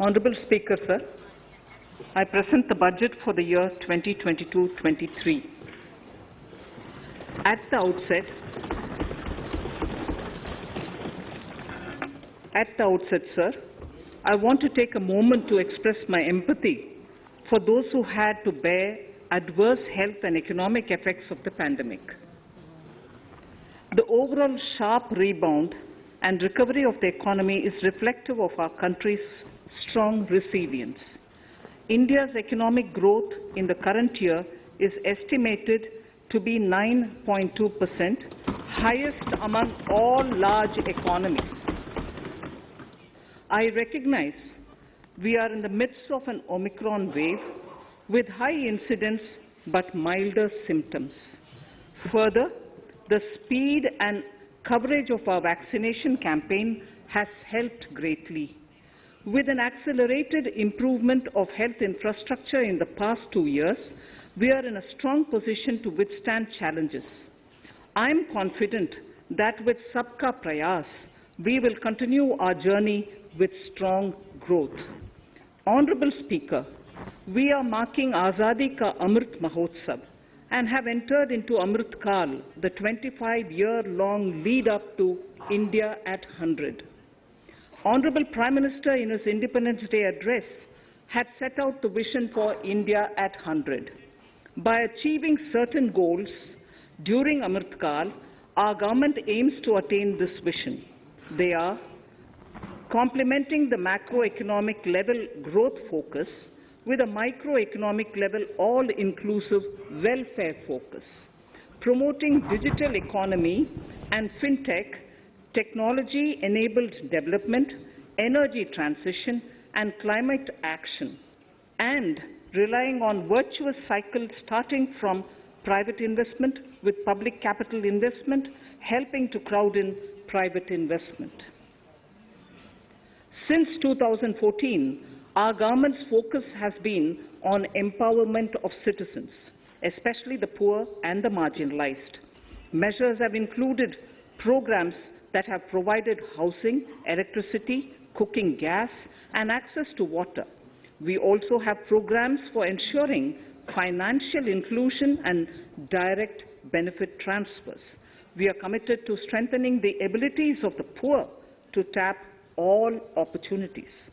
Honorable Speaker, sir, I present the budget for the year 2022-23. At the outset, sir, I want to take a moment to express my empathy for those who had to bear adverse health and economic effects of the pandemic. The overall sharp rebound and recovery of the economy is reflective of our country's strong resilience. India's economic growth in the current year is estimated to be 9.2%, highest among all large economies. I recognize we are in the midst of an Omicron wave with high incidence but milder symptoms. Further, the speed and coverage of our vaccination campaign has helped greatly. With an accelerated improvement of health infrastructure in the past 2 years, we are in a strong position to withstand challenges. I am confident that with Sabka Prayas, we will continue our journey with strong growth. Honorable Speaker, we are marking Azadi Ka Amrit Mahotsav and have entered into Amrit Kal, the 25-year-long lead up to India at 100. Honorable Prime Minister, in his Independence Day address, had set out the vision for India at 100. By achieving certain goals during Amrit Kal, our government aims to attain this vision. They are complementing the macroeconomic level growth focus with a microeconomic level all-inclusive welfare focus, promoting digital economy and fintech, technology-enabled development, energy transition, and climate action, and relying on virtuous cycle starting from private investment with public capital investment, helping to crowd in private investment. Since 2014, our government's focus has been on empowerment of citizens, especially the poor and the marginalized. Measures have included programs that have provided housing, electricity, cooking gas, and access to water. We also have programs for ensuring financial inclusion and direct benefit transfers. We are committed to strengthening the abilities of the poor to tap all opportunities.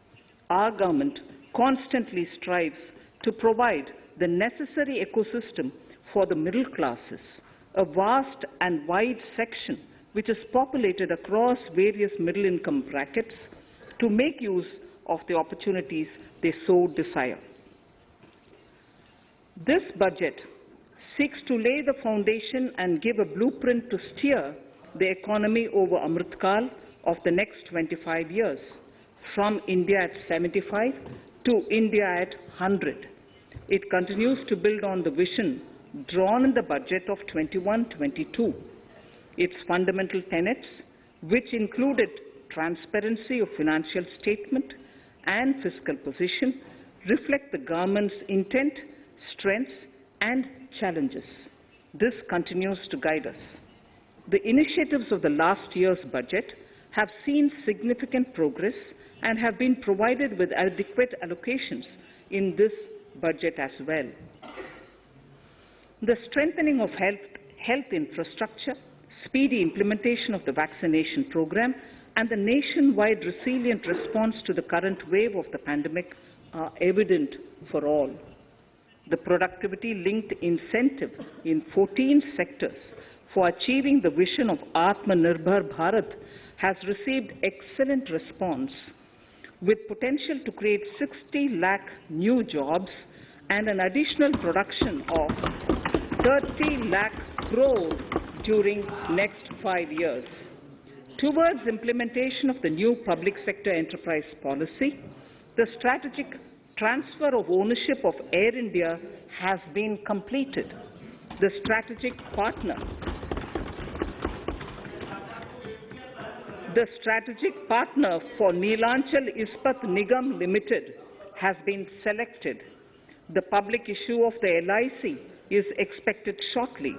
Our government constantly strives to provide the necessary ecosystem for the middle classes, a vast and wide section which is populated across various middle-income brackets, to make use of the opportunities they so desire. This budget seeks to lay the foundation and give a blueprint to steer the economy over Amrit Kal of the next 25 years, from India at 75 to India at 100. It continues to build on the vision drawn in the budget of 21-22. Its fundamental tenets, which included transparency of financial statement and fiscal position, reflect the government's intent, strengths, and challenges. This continues to guide us. The initiatives of the last year's budget have seen significant progress and have been provided with adequate allocations in this budget as well. The strengthening of health infrastructure, speedy implementation of the vaccination program, and the nationwide resilient response to the current wave of the pandemic are evident for all. The productivity-linked incentive in 14 sectors for achieving the vision of Atmanirbhar Bharat has received excellent response, with potential to create 60 lakh new jobs and an additional production of 30 lakh crores during next 5 years. Towards implementation of the new public sector enterprise policy, the strategic transfer of ownership of Air India has been completed. The strategic partner for Neelachal Ispat Nigam Limited has been selected. The public issue of the LIC is expected shortly.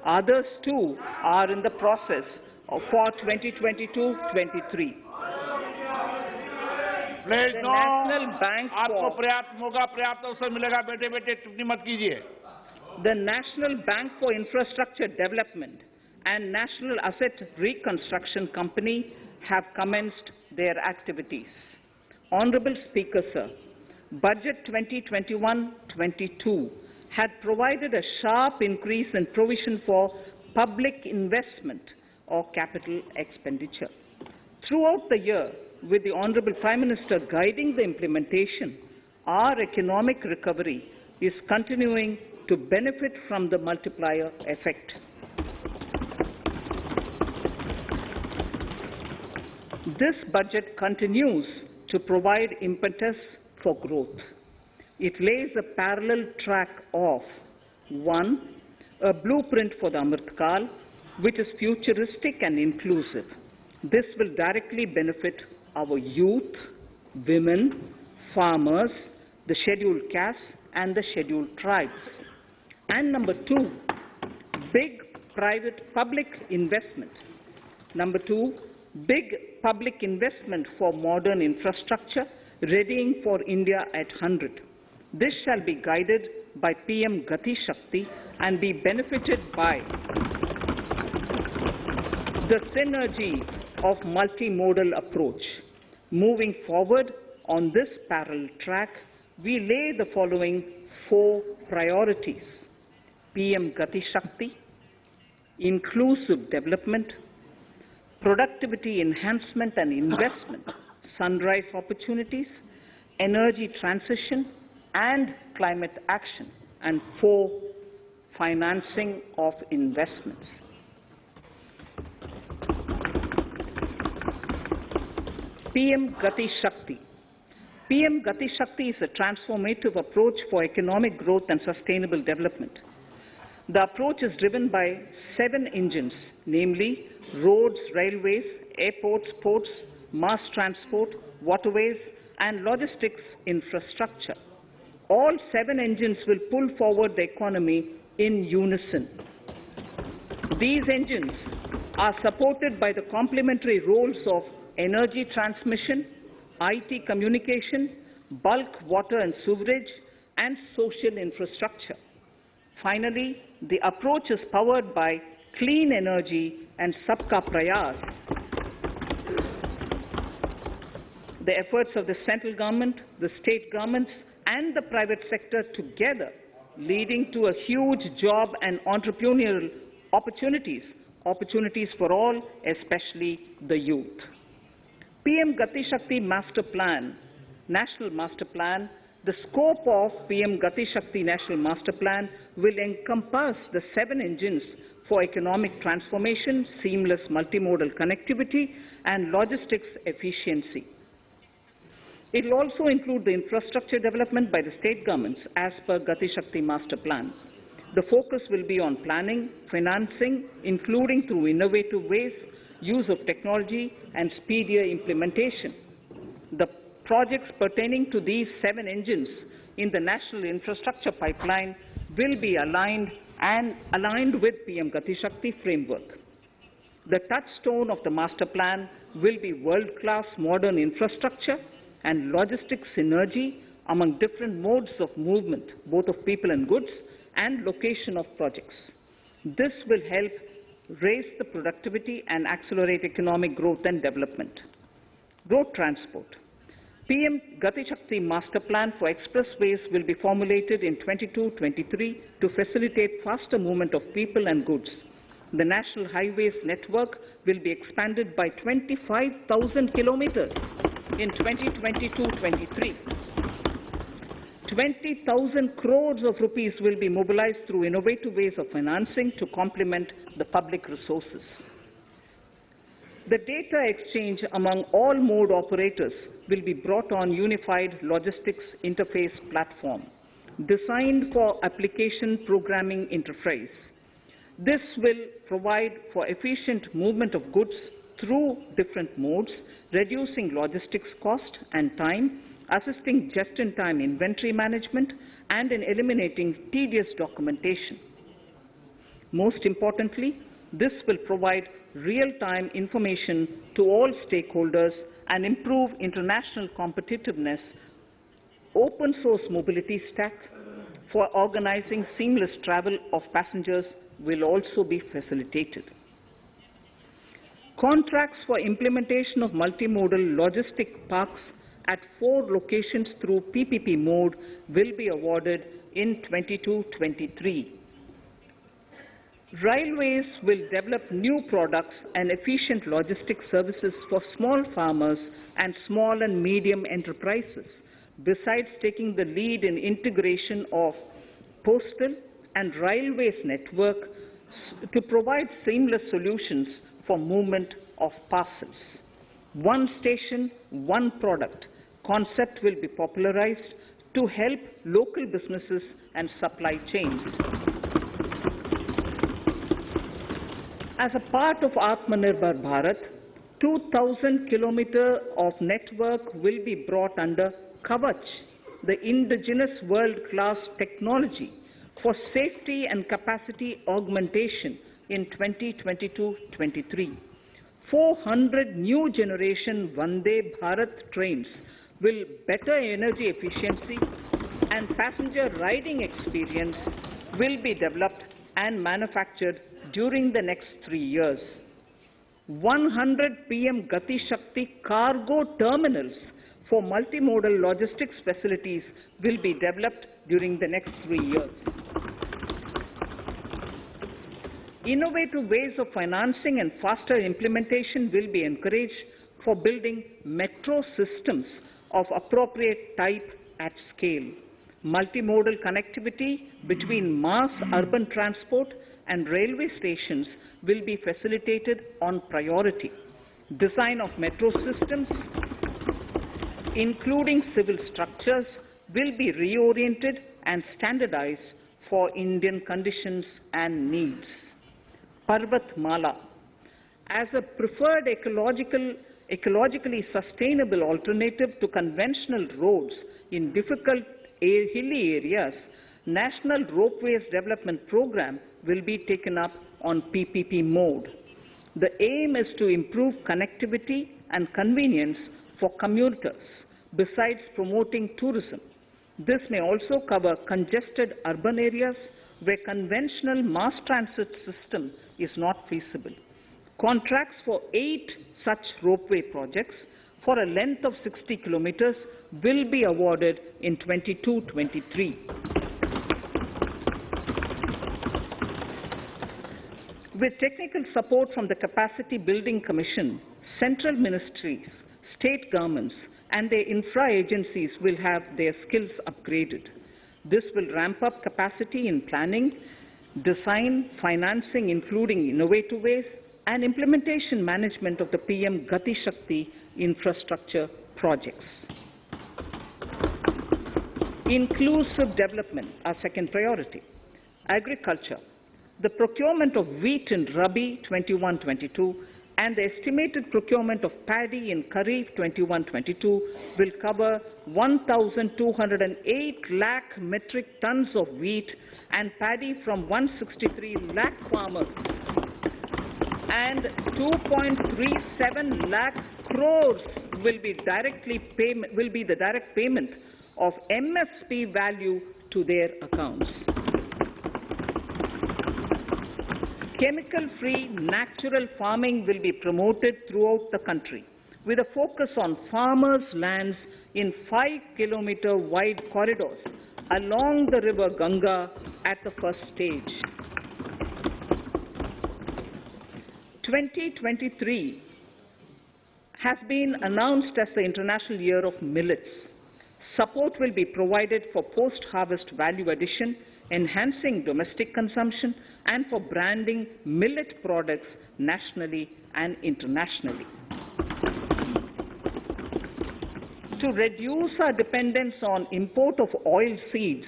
Others too are in the process for 2022-23. Please The no, National Bank आपको for पर्याप्त मौका, पर्याप्त अवसर मिलेगा। बेटे बेटे टिप्पणी मत कीजिए। the National Bank for Infrastructure Development and National Asset Reconstruction Company have commenced their activities. Honorable Speaker, sir, Budget 2021-22 had provided a sharp increase in provision for public investment or capital expenditure. Throughout the year, with the Honorable Prime Minister guiding the implementation, our economic recovery is continuing to benefit from the multiplier effect. This budget continues to provide impetus for growth. It lays a parallel track of 1. A blueprint for the Amrit Kal, which is futuristic and inclusive. This will directly benefit our youth, women, farmers, the scheduled castes, and the scheduled tribes. And number 2, big private-public investment. Number 2, big public investment for modern infrastructure, readying for India at 100. This shall be guided by PM Gati Shakti and be benefited by the synergy of multimodal approach. Moving forward on this parallel track, we lay the following 4 priorities: PM Gati Shakti, inclusive development, productivity enhancement and investment, sunrise opportunities, energy transition, and climate action, and 4, financing of investments. PM Gati Shakti. PM Gati Shakti is a transformative approach for economic growth and sustainable development. The approach is driven by 7 engines, namely roads, railways, airports, ports, mass transport, waterways, and logistics infrastructure. All 7 engines will pull forward the economy in unison. These engines are supported by the complementary roles of energy transmission, IT communication, bulk water and sewerage, and social infrastructure. Finally, the approach is powered by clean energy and Sabka Prayas. The efforts of the central government, the state governments, and the private sector together, leading to a huge job and entrepreneurial opportunities for all, especially the youth. PM Gati Shakti Master Plan, National Master Plan. The scope of PM Gati Shakti National Master Plan will encompass the 7 engines for economic transformation, seamless multimodal connectivity, and logistics efficiency. It will also include the infrastructure development by the state governments as per Gati Shakti Master Plan. The focus will be on planning, financing, including through innovative ways, use of technology, and speedier implementation. The projects pertaining to these 7 engines in the national infrastructure pipeline will be aligned with PM Gati Shakti framework. The touchstone of the master plan will be world-class modern infrastructure and logistics synergy among different modes of movement, both of people and goods, and location of projects. This will help raise the productivity and accelerate economic growth and development. Road transport. PM Gati Shakti Master Plan for expressways will be formulated in 22-23 to facilitate faster movement of people and goods. The National Highways network will be expanded by 25,000 kilometers in 2022-23. 20,000 crores of rupees will be mobilized through innovative ways of financing to complement the public resources. The data exchange among all mode operators will be brought on unified logistics interface platform, designed for application programming interface. This will provide for efficient movement of goods through different modes, reducing logistics cost and time, assisting just-in-time inventory management, and in eliminating tedious documentation. Most importantly, This will provide real-time information to all stakeholders and improve international competitiveness. Open source mobility stack for organizing seamless travel of passengers will also be facilitated. Contracts for implementation of multimodal logistic parks at 4 locations through PPP mode will be awarded in 22-23. Railways will develop new products and efficient logistic services for small farmers and small and medium enterprises, besides taking the lead in integration of postal and railways network to provide seamless solutions for movement of parcels. One station, one product concept will be popularized to help local businesses and supply chains. As a part of Atmanirbhar Bharat, 2,000 kilometers of network will be brought under Kavach, the indigenous world-class technology for safety and capacity augmentation in 2022-23. 400 new generation Vande Bharat trains will better energy efficiency and passenger riding experience will be developed and manufactured during the next 3 years. 100 PM Gati Shakti cargo terminals for multimodal logistics facilities will be developed during the next 3 years. Innovative ways of financing and faster implementation will be encouraged for building metro systems of appropriate type at scale. Multimodal connectivity between mass urban transport and railway stations will be facilitated on priority. Design of metro systems, including civil structures, will be reoriented and standardized for Indian conditions and needs. Parvat Mala, as a preferred ecologically sustainable alternative to conventional roads in difficult hilly areas, National Ropeways Development Program will be taken up on PPP mode. The aim is to improve connectivity and convenience for commuters, besides promoting tourism. This may also cover congested urban areas where conventional mass transit system is not feasible. Contracts for 8 such ropeway projects for a length of 60 kilometers will be awarded in 22-23. With technical support from the Capacity Building Commission, central ministries, state governments, and their infra agencies will have their skills upgraded. This will ramp up capacity in planning, design, financing, including innovative ways, and implementation management of the PM Gati Shakti infrastructure projects. Inclusive development, our second priority. Agriculture. The procurement of wheat in Rabi 21-22 and the estimated procurement of paddy in Kharif 21-22 will cover 1,208 lakh metric tons of wheat and paddy from 163 lakh farmers, and 2.37 lakh crores will be the direct payment of MSP value to their accounts. Chemical-free natural farming will be promoted throughout the country, with a focus on farmers' lands in 5-kilometer wide corridors along the river Ganga at the first stage. 2023 has been announced as the International Year of Millets. Support will be provided for post-harvest value addition, enhancing domestic consumption, and for branding millet products nationally and internationally. To reduce our dependence on import of oil seeds,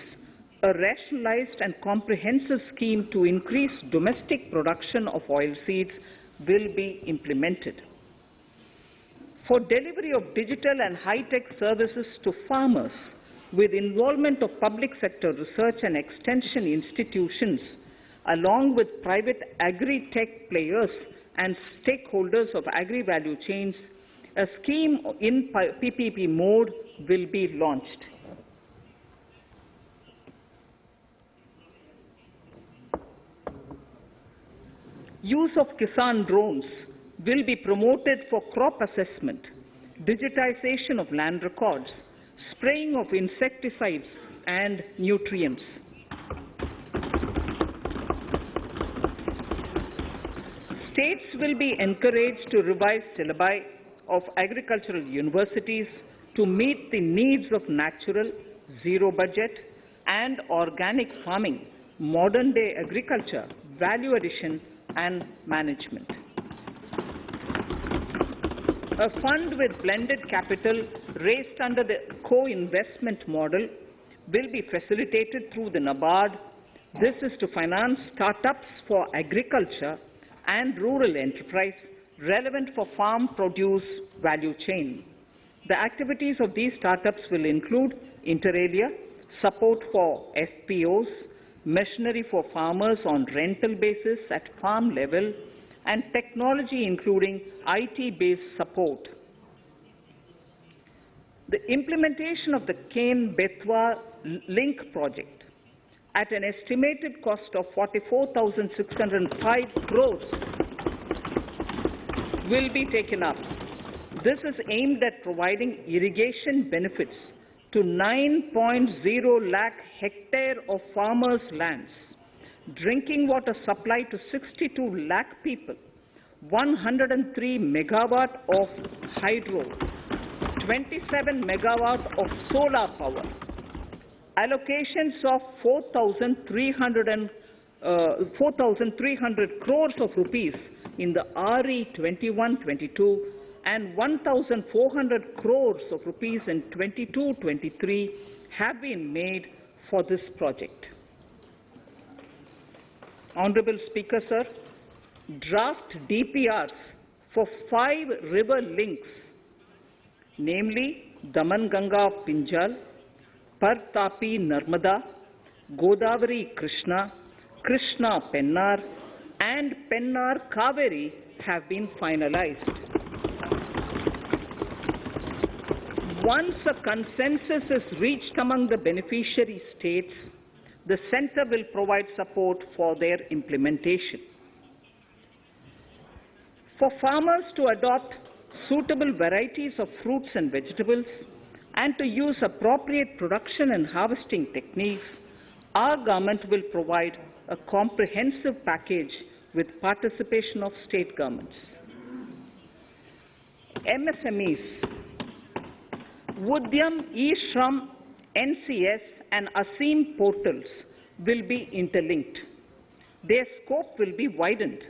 a rationalized and comprehensive scheme to increase domestic production of oil seeds will be implemented. For delivery of digital and high-tech services to farmers, with involvement of public sector research and extension institutions, along with private agri-tech players and stakeholders of agri-value chains, a scheme in PPP mode will be launched. Use of Kisan drones will be promoted for crop assessment, digitization of land records, spraying of insecticides and nutrients. States will be encouraged to revise syllabi of agricultural universities to meet the needs of natural, zero budget and organic farming, modern day agriculture, value addition and management. A fund with blended capital raised under the co-investment model will be facilitated through the NABARD. This is to finance startups for agriculture and rural enterprise relevant for farm produce value chain. The activities of these startups will include inter alia, support for FPOs, machinery for farmers on rental basis at farm level, and technology including IT-based support. The implementation of the Ken-Betwa link project at an estimated cost of 44,605 crores will be taken up. This is aimed at providing irrigation benefits to 9.0 lakh hectare of farmers' lands, drinking water supply to 62 lakh people, 103 megawatt of hydro, 27 megawatt of solar power, allocations of 4,300 crores of rupees in the RE 21-22 and 1,400 crores of rupees in 22-23 have been made for this project. Honorable Speaker, sir, draft DPRs for 5 river links, namely Daman-Ganga Pinjal, Par-Tapi Narmada, Godavari Krishna, Krishna Pennar, and Pennar Kaveri have been finalized. Once a consensus is reached among the beneficiary states, the Centre will provide support for their implementation. For farmers to adopt suitable varieties of fruits and vegetables and to use appropriate production and harvesting techniques, our government will provide a comprehensive package with participation of state governments. MSMEs, Udyam, eShram, NCS and ASEEM portals will be interlinked. Their scope will be widened.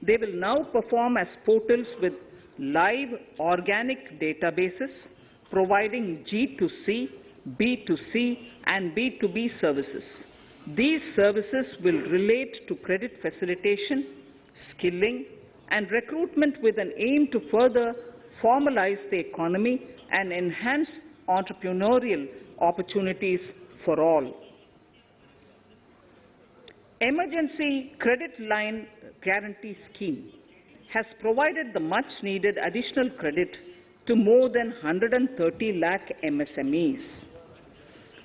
They will now perform as portals with live organic databases, providing G2C, B2C and B2B services. These services will relate to credit facilitation, skilling and recruitment with an aim to further formalize the economy and enhance entrepreneurial opportunities for all. Emergency Credit Line Guarantee Scheme has provided the much-needed additional credit to more than 130 lakh MSMEs.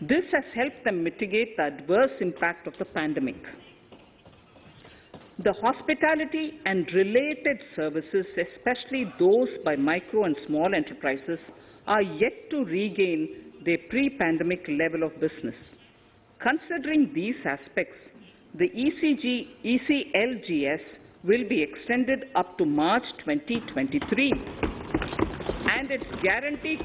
This has helped them mitigate the adverse impact of the pandemic. The hospitality and related services, especially those by micro and small enterprises, are yet to regain their pre-pandemic level of business. Considering these aspects, the ECLGS will be extended up to March 2023, and its guarantee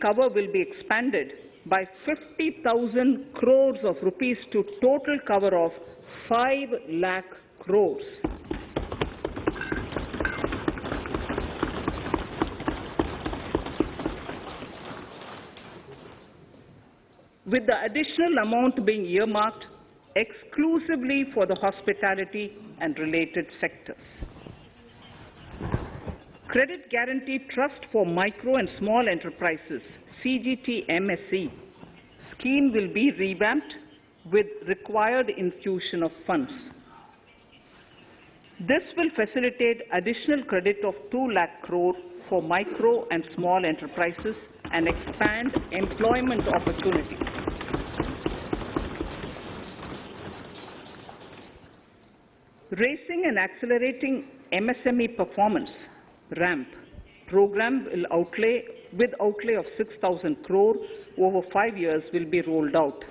cover will be expanded by 50,000 crores of rupees to total cover of 5 lakh crores. With the additional amount being earmarked exclusively for the hospitality and related sectors. Credit Guarantee Trust for Micro and Small Enterprises, CGTMSE, Scheme will be revamped with required infusion of funds. This will facilitate additional credit of 2 lakh crore for micro and small enterprises and expand employment opportunities. Raising and accelerating MSME performance (RAMP) program with outlay of 6,000 crore over 5 years will be rolled out.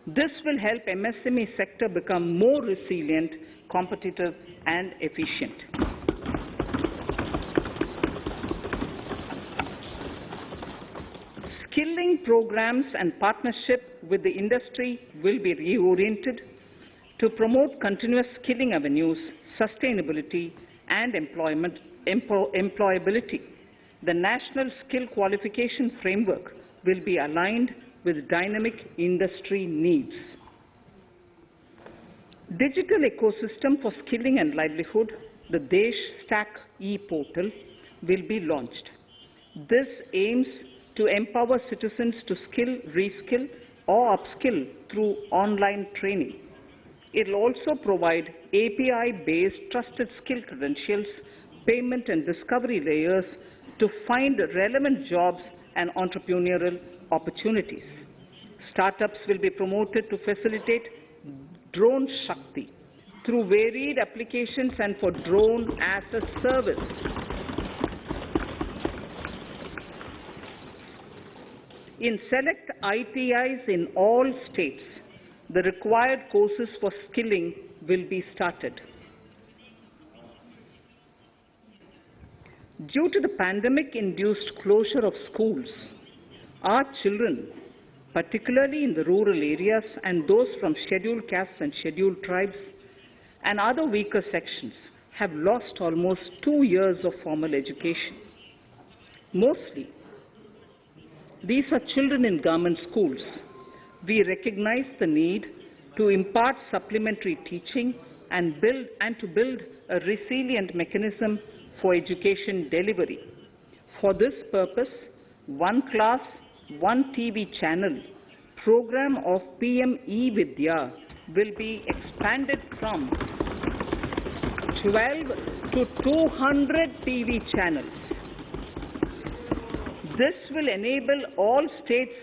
This will help MSME sector become more resilient, competitive and efficient. Skilling programs and partnership with the industry will be reoriented to promote continuous skilling avenues, sustainability and employability. The National Skill Qualification Framework will be aligned with dynamic industry needs. Digital ecosystem for skilling and livelihood, the Desh Stack e-portal, will be launched. This aims to empower citizens to skill, reskill or upskill through online training. It will also provide API-based trusted skill credentials, payment and discovery layers to find relevant jobs and entrepreneurial opportunities. Startups will be promoted to facilitate Drone Shakti through varied applications and for drone as a service. In select ITIs in all states, the required courses for skilling will be started. Due to the pandemic-induced closure of schools, our children, particularly in the rural areas and those from scheduled castes and scheduled tribes and other weaker sections, have lost almost 2 years of formal education. Mostly, these are children in government schools. We recognize the need to impart supplementary teaching and to build a resilient mechanism for education delivery. For this purpose, One Class, One TV channel program of PM E-Vidya will be expanded from 12 to 200 TV channels. This will enable all states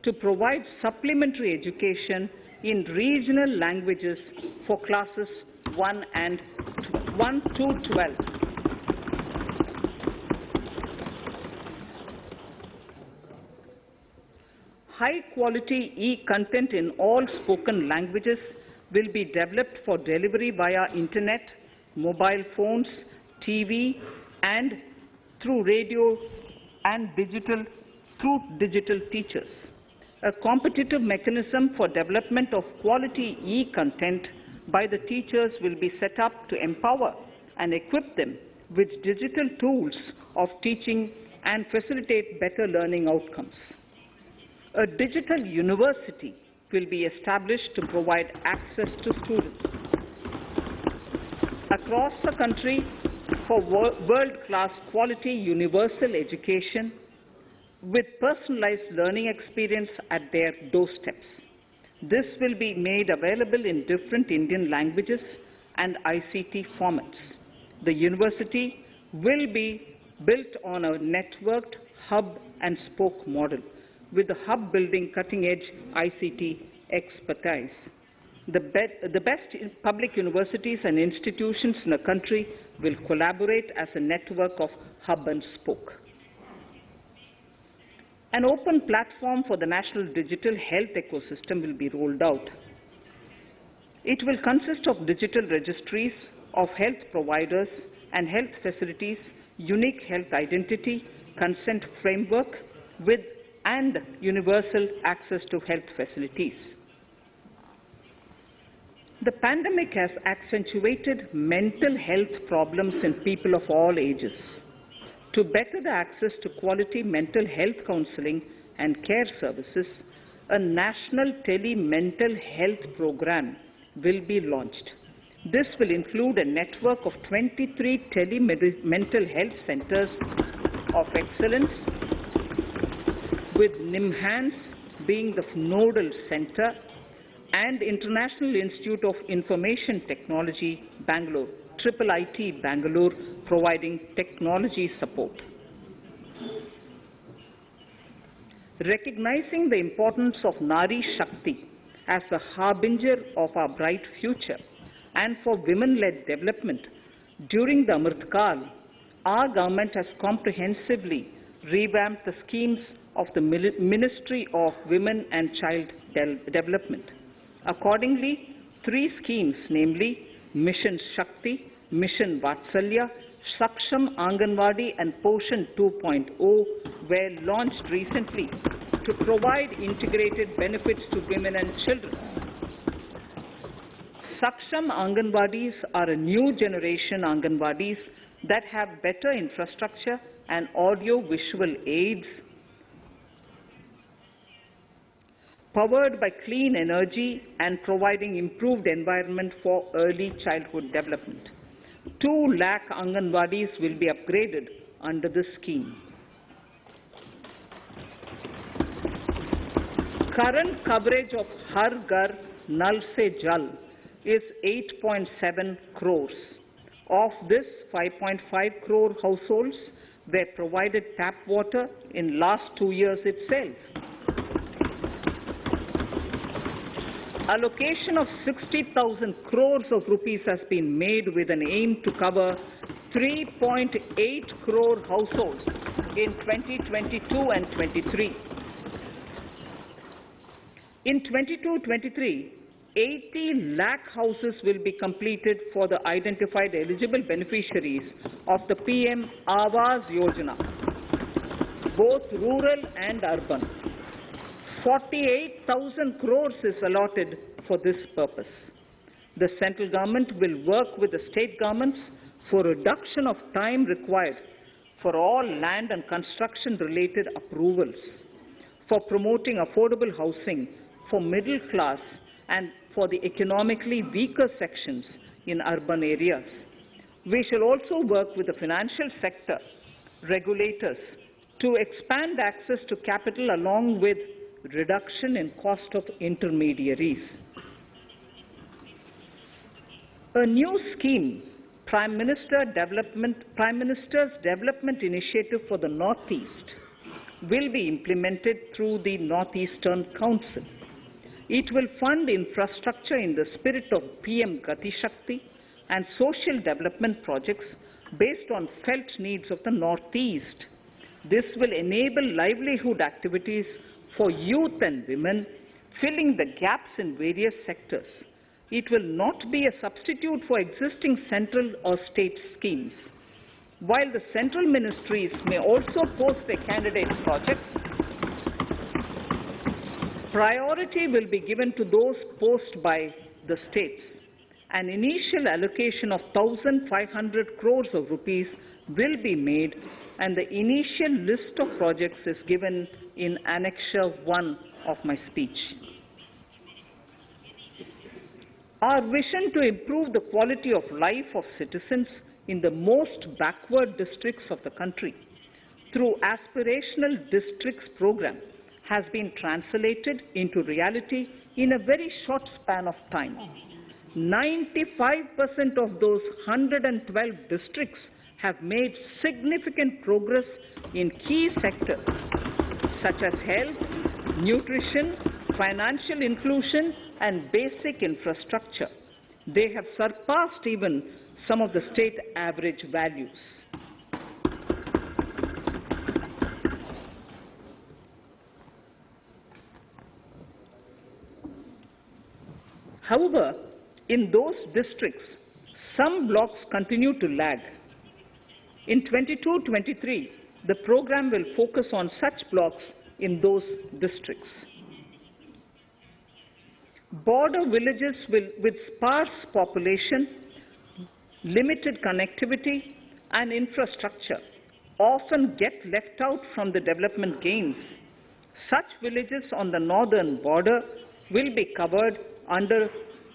to provide supplementary education in regional languages for classes 1 to 12. High-quality e-content in all spoken languages will be developed for delivery via internet, mobile phones, TV, and through radio and digital teachers. A competitive mechanism for development of quality e-content by the teachers will be set up to empower and equip them with digital tools of teaching and facilitate better learning outcomes. A digital university will be established to provide access to students across the country for world-class quality universal education with personalized learning experience at their doorsteps. This will be made available in different Indian languages and ICT formats. The university will be built on a networked hub and spoke model, with the hub building cutting-edge ICT expertise. The best public universities and institutions in the country will collaborate as a network of hub and spoke. An open platform for the national digital health ecosystem will be rolled out. It will consist of digital registries of health providers and health facilities, unique health identity, consent framework, and universal access to health facilities. The pandemic has accentuated mental health problems in people of all ages. To better the access to quality mental health counseling and care services, a national tele-mental health program will be launched. This will include a network of 23 tele-mental health centers of excellence with NIMHANS, being the nodal center, and International Institute of Information Technology, Bangalore, IIIT Bangalore, providing technology support. Recognizing the importance of Nari Shakti as the harbinger of our bright future and for women-led development, during the Amritkal, our government has comprehensively revamped the schemes of the Ministry of Women and Child Development. Accordingly, 3 schemes, namely Mission Shakti, Mission Vatsalya, Saksham Anganwadi and Poshan 2.0 were launched recently to provide integrated benefits to women and children. Saksham Anganwadis are a new generation Anganwadis that have better infrastructure and audio-visual aids, powered by clean energy and providing improved environment for early childhood development. 2 lakh Anganwadis will be upgraded under this scheme. Current coverage of Har Ghar Nal Se Jal is 8.7 crores. Of this, 5.5 crore households were provided tap water in last 2 years itself. Allocation of 60,000 crores of rupees has been made with an aim to cover 3.8 crore households in 2022 and 23. In 22-23, 80 lakh houses will be completed for the identified eligible beneficiaries of the PM Awas Yojana, both rural and urban. 48,000 crores is allotted for this purpose. The central government will work with the state governments for reduction of time required for all land and construction related approvals, for promoting affordable housing for middle class and for the economically weaker sections in urban areas. We shall also work with the financial sector, regulators, to expand access to capital along with reduction in cost of intermediaries. A new scheme, Prime Minister's Development Initiative for the Northeast, will be implemented through the Northeastern Council. It will fund infrastructure in the spirit of PM Gati Shakti and social development projects based on felt needs of the Northeast. This will enable livelihood activities for youth and women, filling the gaps in various sectors. It will not be a substitute for existing central or state schemes. While the central ministries may also post their candidate projects, priority will be given to those posted by the states. An initial allocation of 1,500 crores of rupees will be made, and the initial list of projects is given in Annexure 1 of my speech. Our vision to improve the quality of life of citizens in the most backward districts of the country through aspirational districts program has been translated into reality in a very short span of time. 95% of those 112 districts have made significant progress in key sectors such as health, nutrition, financial inclusion, and basic infrastructure. They have surpassed even some of the state average values. However, in those districts, some blocks continue to lag. In 22-23, the program will focus on such blocks in those districts. Border villages with sparse population, limited connectivity, and infrastructure often get left out from the development gains. Such villages on the northern border will be covered under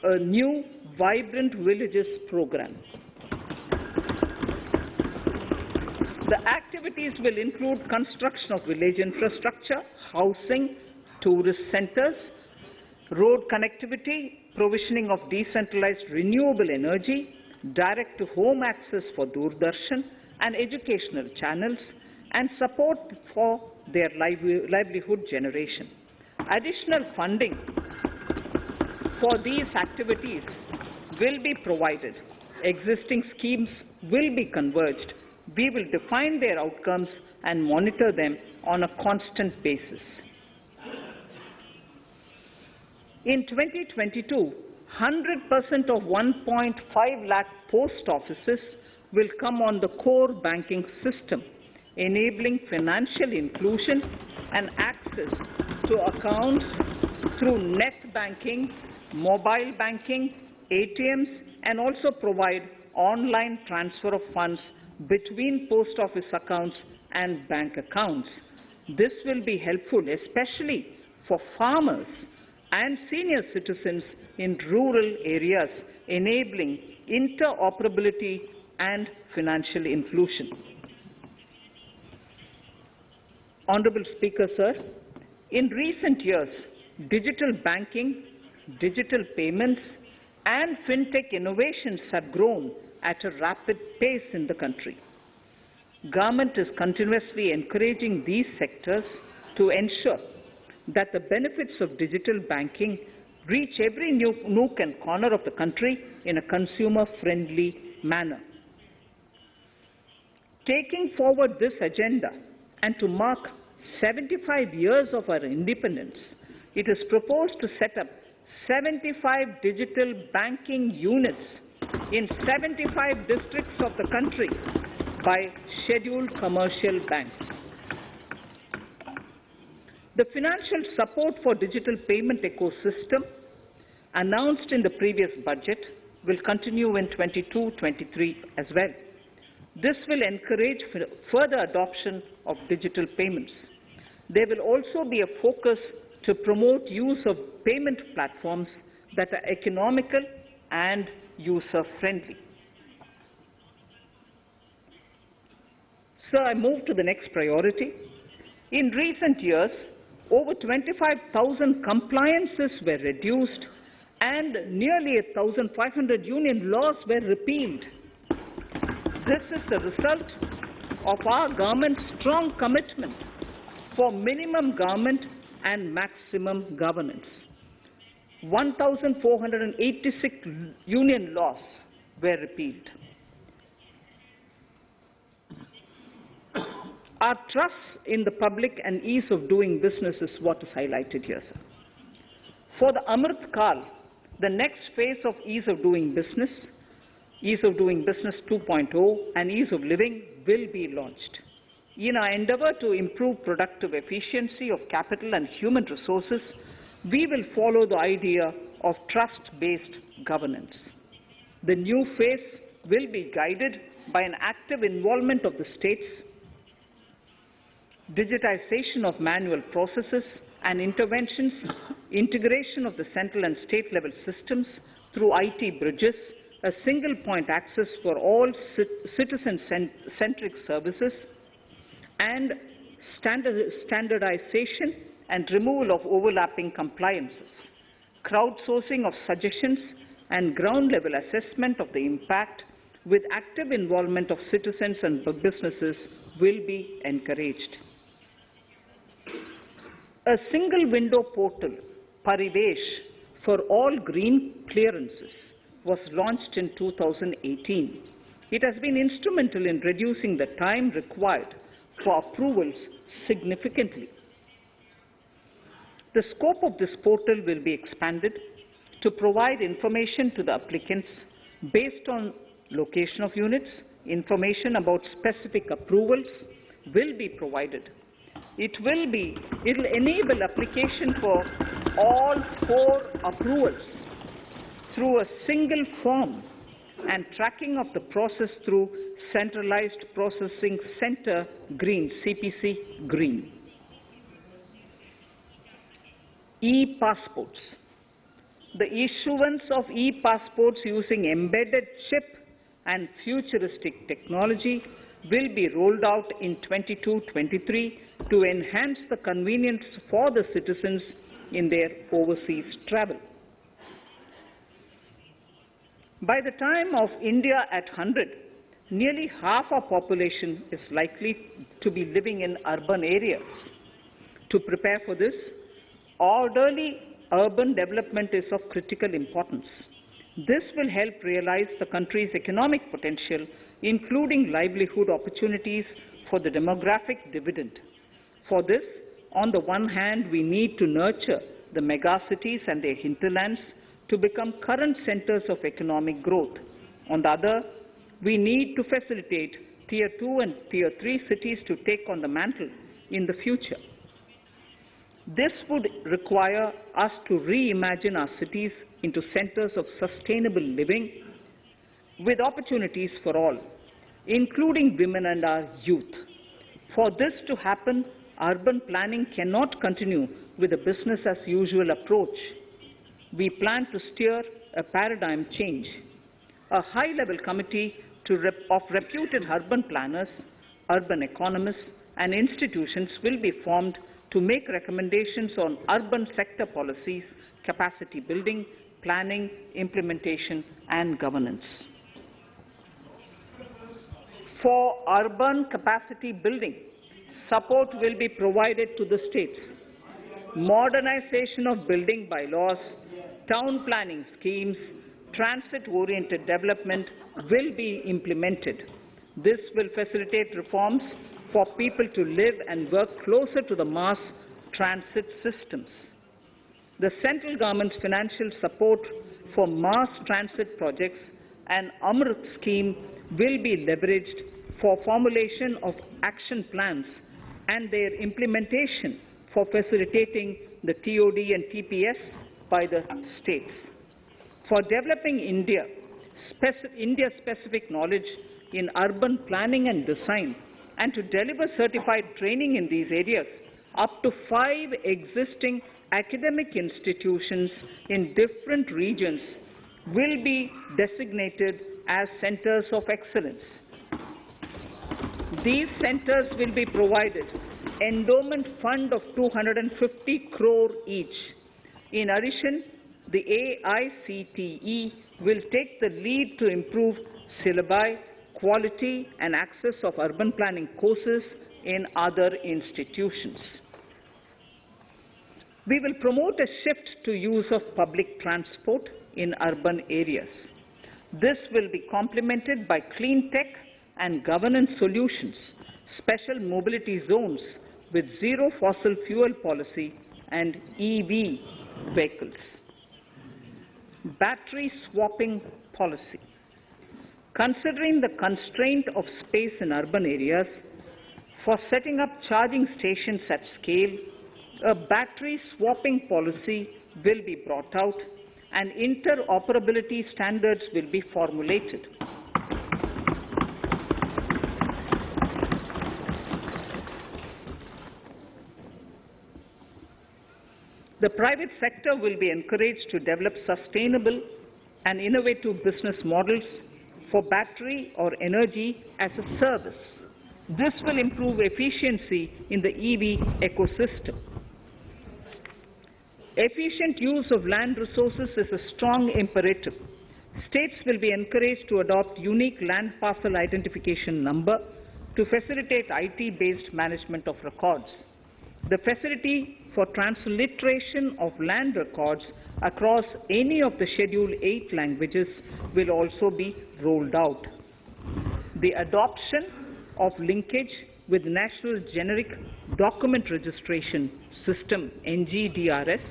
a new Vibrant Villages program. The activities will include construction of village infrastructure, housing, tourist centers, road connectivity, provisioning of decentralized renewable energy, direct-to-home access for Doordarshan and educational channels, and support for their livelihood generation. Additional funding for these activities will be provided. Existing schemes will be converged. We will define their outcomes and monitor them on a constant basis. In 2022, 100% of 1.5 lakh post offices will come on the core banking system, enabling financial inclusion and access to accounts through net banking, mobile banking, ATMs, and also provide online transfer of funds between post office accounts and bank accounts. This will be helpful, especially for farmers and senior citizens in rural areas, enabling interoperability and financial inclusion. Honorable Speaker, sir, in recent years, digital banking, digital payments, and fintech innovations have grown at a rapid pace in the country. Government is continuously encouraging these sectors to ensure that the benefits of digital banking reach every nook and corner of the country in a consumer-friendly manner. Taking forward this agenda and to mark 75 years of our independence, it is proposed to set up 75 digital banking units in 75 districts of the country by scheduled commercial banks. The financial support for digital payment ecosystem announced in the previous budget will continue in 22-23 as well. This will encourage further adoption of digital payments. There will also be a focus to promote use of payment platforms that are economical and user-friendly. Sir, I move to the next priority. In recent years, over 25,000 compliances were reduced and nearly 1,500 union laws were repealed. This is the result of our government's strong commitment for minimum government and maximum governance. 1,486 union laws were repealed. Our trust in the public and ease of doing business is what is highlighted here, sir. For the Amrit Kal, the next phase of ease of doing business 2.0 and ease of living will be launched. In our endeavor to improve productive efficiency of capital and human resources, we will follow the idea of trust-based governance. The new phase will be guided by an active involvement of the states, digitization of manual processes and interventions, integration of the central and state level systems through IT bridges, a single point access for all citizen-centric services, and standardization and removal of overlapping compliances. Crowdsourcing of suggestions and ground-level assessment of the impact with active involvement of citizens and businesses will be encouraged. A single window portal, Parivesh, for all green clearances was launched in 2018. It has been instrumental in reducing the time required for approvals significantly. The scope of this portal will be expanded to provide information to the applicants based on location of units. Information about specific approvals will be provided. It will enable application for all 4 approvals through a single form and tracking of the process through Centralized Processing Center Green, CPC Green. E-passports. The issuance of e-passports using embedded chip and futuristic technology will be rolled out in 22-23 to enhance the convenience for the citizens in their overseas travel. By the time of India at 100, nearly half our population is likely to be living in urban areas. To prepare for this, orderly urban development is of critical importance. This will help realize the country's economic potential, including livelihood opportunities for the demographic dividend. For this, on the one hand, we need to nurture the megacities and their hinterlands to become current centers of economic growth. On the other, we need to facilitate Tier 2 and Tier 3 cities to take on the mantle in the future. This would require us to reimagine our cities into centers of sustainable living with opportunities for all, including women and our youth. For this to happen, urban planning cannot continue with a business-as-usual approach. We plan to steer a paradigm change. A high-level committee of reputed urban planners, urban economists, and institutions will be formed to make recommendations on urban sector policies, capacity building, planning, implementation, and governance. For urban capacity building, support will be provided to the states. Modernization of building bylaws, town planning schemes, transit-oriented development will be implemented. This will facilitate reforms for people to live and work closer to the mass transit systems. The central government's financial support for mass transit projects and Amrit scheme will be leveraged for formulation of action plans and their implementation for facilitating the TOD and TPS by the states. For developing India-specific knowledge in urban planning and design, and to deliver certified training in these areas, up to 5 existing academic institutions in different regions will be designated as centers of excellence. These centers will be provided endowment fund of 250 crore each. In addition, the AICTE will take the lead to improve syllabi, quality and access of urban planning courses in other institutions. We will promote a shift to use of public transport in urban areas. This will be complemented by clean tech and governance solutions, special mobility zones with zero fossil fuel policy and EV vehicles. Battery swapping policy. Considering the constraint of space in urban areas, for setting up charging stations at scale, a battery swapping policy will be brought out and interoperability standards will be formulated. The private sector will be encouraged to develop sustainable and innovative business models for battery or energy as a service. This will improve efficiency in the EV ecosystem. Efficient use of land resources is a strong imperative. States will be encouraged to adopt unique land parcel identification number to facilitate IT-based management of records. The facility for transliteration of land records across any of the Schedule 8 languages will also be rolled out. The adoption of linkage with National Generic Document Registration System (NGDRS)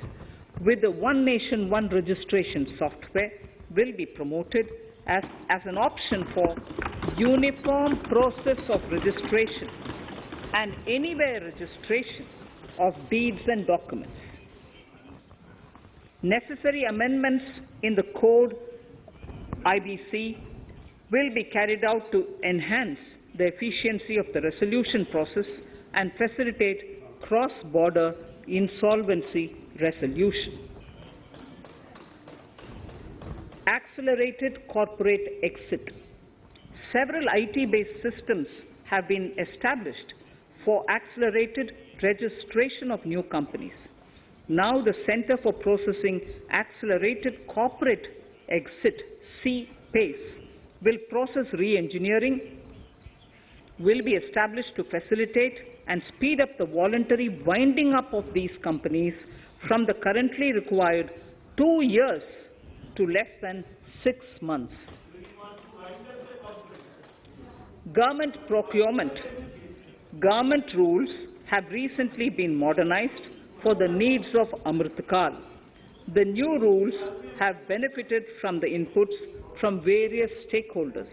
with the One Nation, One Registration software will be promoted as an option for uniform process of registration and anywhere registration of deeds and documents. Necessary amendments in the code IBC will be carried out to enhance the efficiency of the resolution process and facilitate cross-border insolvency resolution. Accelerated corporate exit. Several IT-based systems have been established for accelerated registration of new companies. Now the Center for Processing Accelerated Corporate Exit, CPACE, will process re-engineering, will be established to facilitate and speed up the voluntary winding up of these companies from the currently required 2 years to less than 6 months. Government procurement. Government rules have recently been modernized for the needs of Amritkal. The new rules have benefited from the inputs from various stakeholders.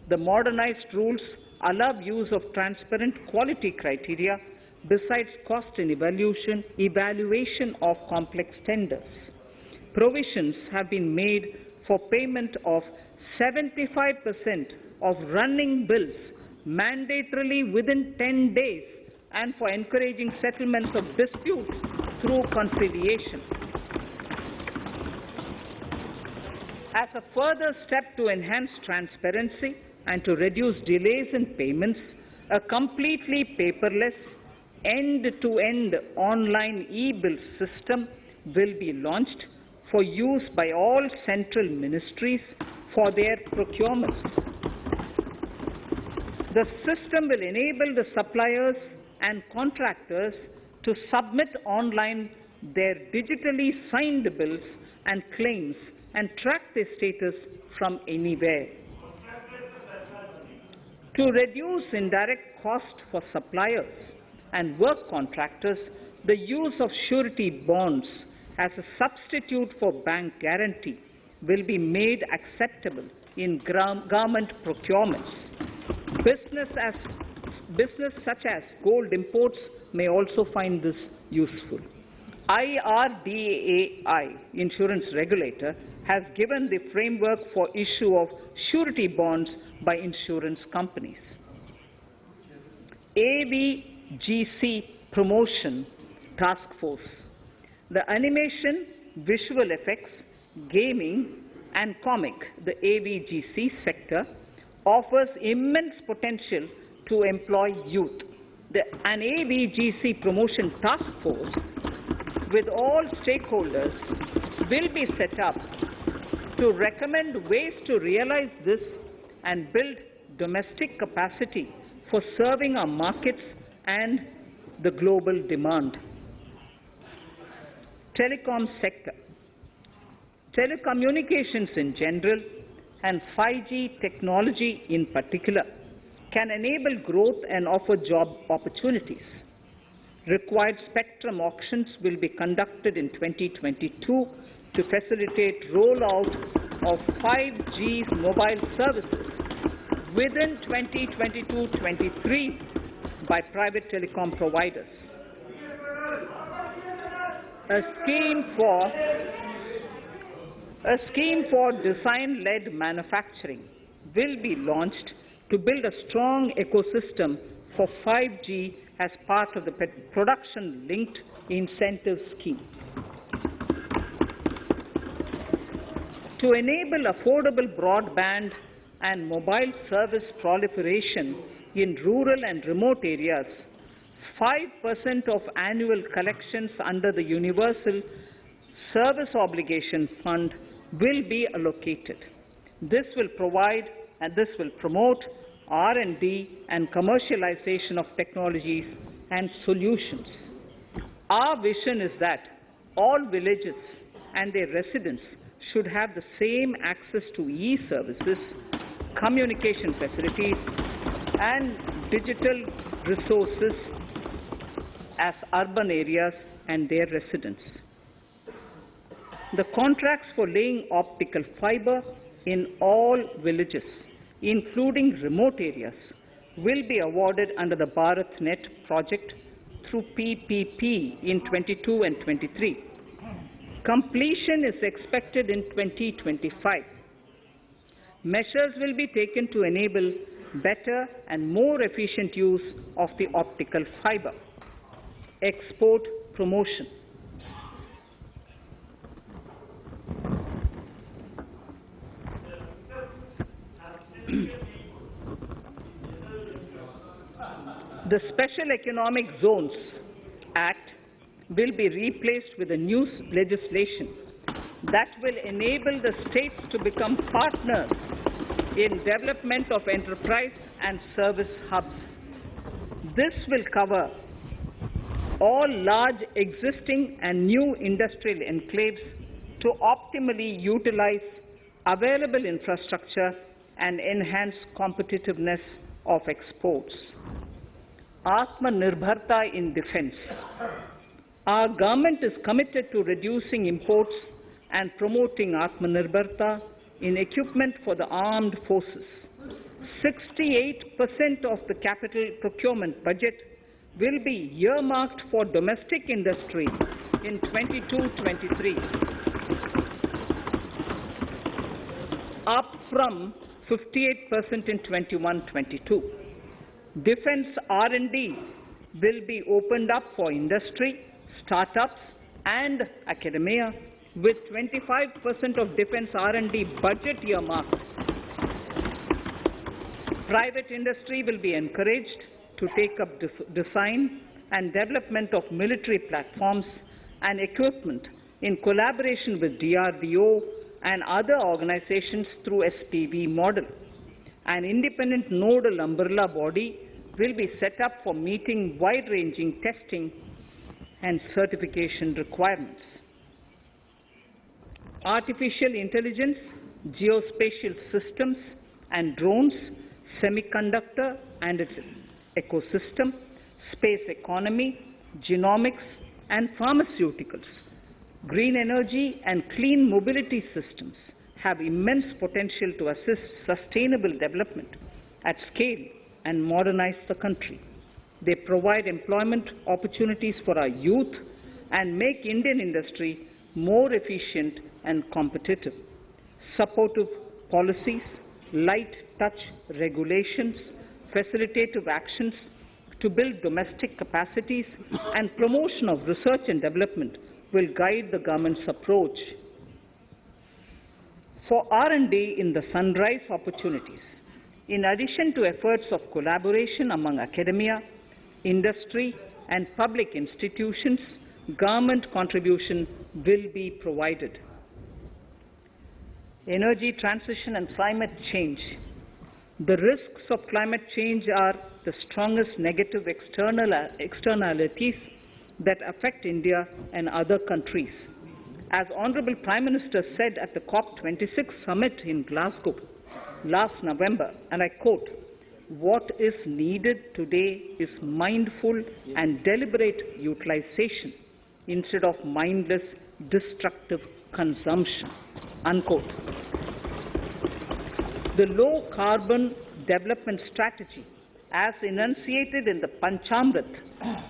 The modernized rules allow use of transparent quality criteria besides cost and evaluation of complex tenders. Provisions have been made for payment of 75% of running bills mandatorily within 10 days and for encouraging settlements of disputes through conciliation. As a further step to enhance transparency and to reduce delays in payments, a completely paperless, end-to-end online e-bill system will be launched for use by all central ministries for their procurements. The system will enable the suppliers and contractors to submit online their digitally signed bills and claims and track their status from anywhere. To reduce indirect cost for suppliers and work contractors, the use of surety bonds as a substitute for bank guarantee will be made acceptable in government procurements. Business such as gold imports may also find this useful. IRDAI, insurance regulator, has given the framework for issue of surety bonds by insurance companies. AVGC Promotion Task Force. The animation, visual effects, gaming and comic, the AVGC sector, offers immense potential to employ youth. An AVGC Promotion Task Force with all stakeholders will be set up to recommend ways to realize this and build domestic capacity for serving our markets and the global demand. Telecom sector. Telecommunications in general and 5G technology in particular can enable growth and offer job opportunities. Required spectrum auctions will be conducted in 2022 to facilitate rollout of 5G mobile services within 2022-23 by private telecom providers. A scheme for design-led manufacturing will be launched to build a strong ecosystem for 5G as part of the production-linked incentive scheme. To enable affordable broadband and mobile service proliferation in rural and remote areas, 5% of annual collections under the Universal Service Obligation Fund will be allocated. This will promote R&D and commercialization of technologies and solutions. Our vision is that all villages and their residents should have the same access to e-services, communication facilities, and digital resources as urban areas and their residents. The contracts for laying optical fiber in all villages, including remote areas, will be awarded under the BharatNet project through PPP in 22 and 23. Completion is expected in 2025. Measures will be taken to enable better and more efficient use of the optical fiber. Export promotion. The Special Economic Zones Act will be replaced with a new legislation that will enable the states to become partners in development of enterprise and service hubs. This will cover all large existing and new industrial enclaves to optimally utilize available infrastructure and enhance competitiveness of exports. Atmanirbharta in defense. Our government is committed to reducing imports and promoting Atmanirbharta in equipment for the armed forces. 68% of the capital procurement budget will be earmarked for domestic industry in 22-23, up from 58% in 21-22. Defense R&D will be opened up for industry, startups and academia, with 25% of defense R&D budget earmarked. Private industry will be encouraged to take up design and development of military platforms and equipment in collaboration with DRDO and other organizations through SPV model. An independent nodal umbrella body will be set up for meeting wide-ranging testing and certification requirements. Artificial intelligence, geospatial systems and drones, semiconductor and its ecosystem, space economy, genomics and pharmaceuticals, green energy and clean mobility systems have immense potential to assist sustainable development at scale and modernize the country. They provide employment opportunities for our youth and make Indian industry more efficient and competitive. Supportive policies, light touch regulations, facilitative actions to build domestic capacities and promotion of research and development will guide the government's approach. For R&D in the sunrise opportunities, in addition to efforts of collaboration among academia, industry and public institutions, government contribution will be provided. Energy transition and climate change. The risks of climate change are the strongest negative externalities that affect India and other countries. As Honorable Prime Minister said at the COP26 summit in Glasgow last November, and I quote, "What is needed today is mindful and deliberate utilization instead of mindless, destructive consumption," unquote. The low-carbon development strategy, as enunciated in the Panchamrit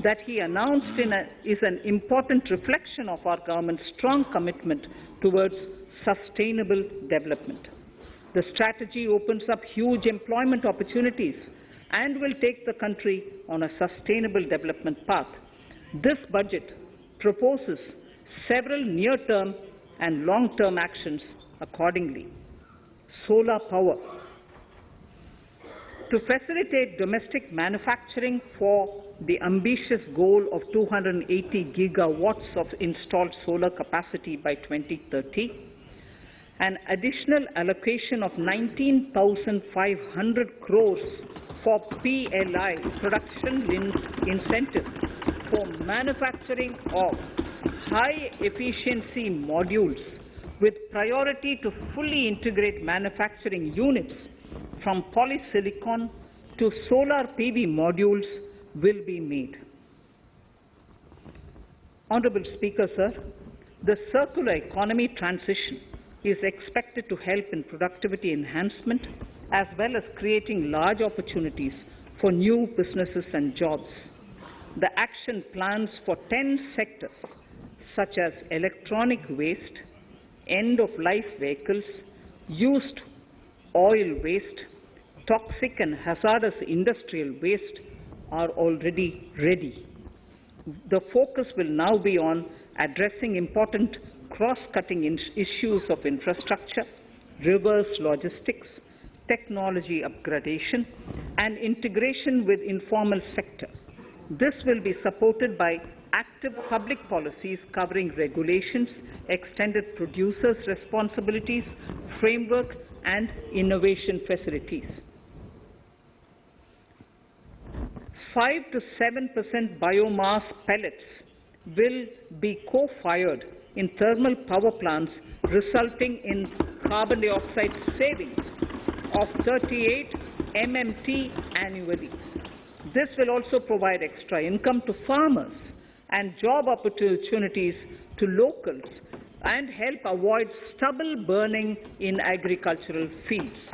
that he announced is an important reflection of our government's strong commitment towards sustainable development. The strategy opens up huge employment opportunities and will take the country on a sustainable development path. This budget proposes several near-term and long-term actions accordingly. Solar power. To facilitate domestic manufacturing for the ambitious goal of 280 gigawatts of installed solar capacity by 2030, an additional allocation of 19,500 crores for PLI, production-linked incentives, for manufacturing of high-efficiency modules with priority to fully integrate manufacturing units from polysilicon to solar PV modules will be made. Honorable Speaker, sir, the circular economy transition is expected to help in productivity enhancement as well as creating large opportunities for new businesses and jobs. The action plans for 10 sectors such as electronic waste, end-of-life vehicles, used oil waste, toxic and hazardous industrial waste are already ready. The focus will now be on addressing important cross-cutting issues of infrastructure, reverse logistics, technology upgradation, and integration with informal sector. This will be supported by active public policies covering regulations, extended producers' responsibilities, framework, and innovation facilities. 5 to 7% biomass pellets will be co-fired in thermal power plants, resulting in carbon dioxide savings of 38 MMT annually. This will also provide extra income to farmers and job opportunities to locals and help avoid stubble burning in agricultural fields.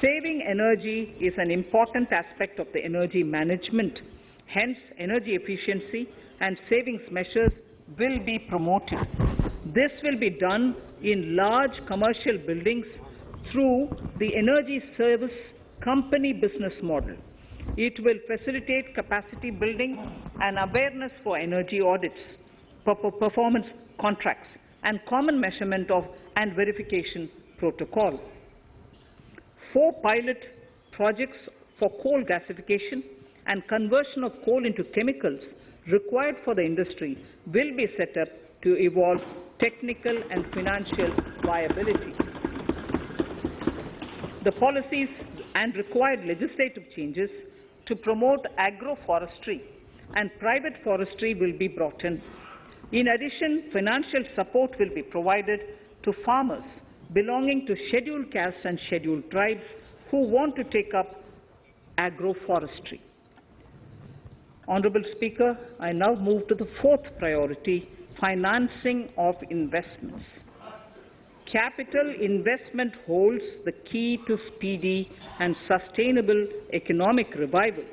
Saving energy is an important aspect of the energy management. Hence, energy efficiency and savings measures will be promoted. This will be done in large commercial buildings through the energy service company business model. It will facilitate capacity building and awareness for energy audits, performance contracts, and common measurement of and verification protocol. 4 pilot projects for coal gasification and conversion of coal into chemicals required for the industry will be set up to evolve technical and financial viability. The policies and required legislative changes to promote agroforestry and private forestry will be brought in. In addition, financial support will be provided to farmers belonging to scheduled castes and scheduled tribes who want to take up agroforestry. Honourable Speaker, I now move to the 4th priority, financing of investments. Capital investment holds the key to speedy and sustainable economic revival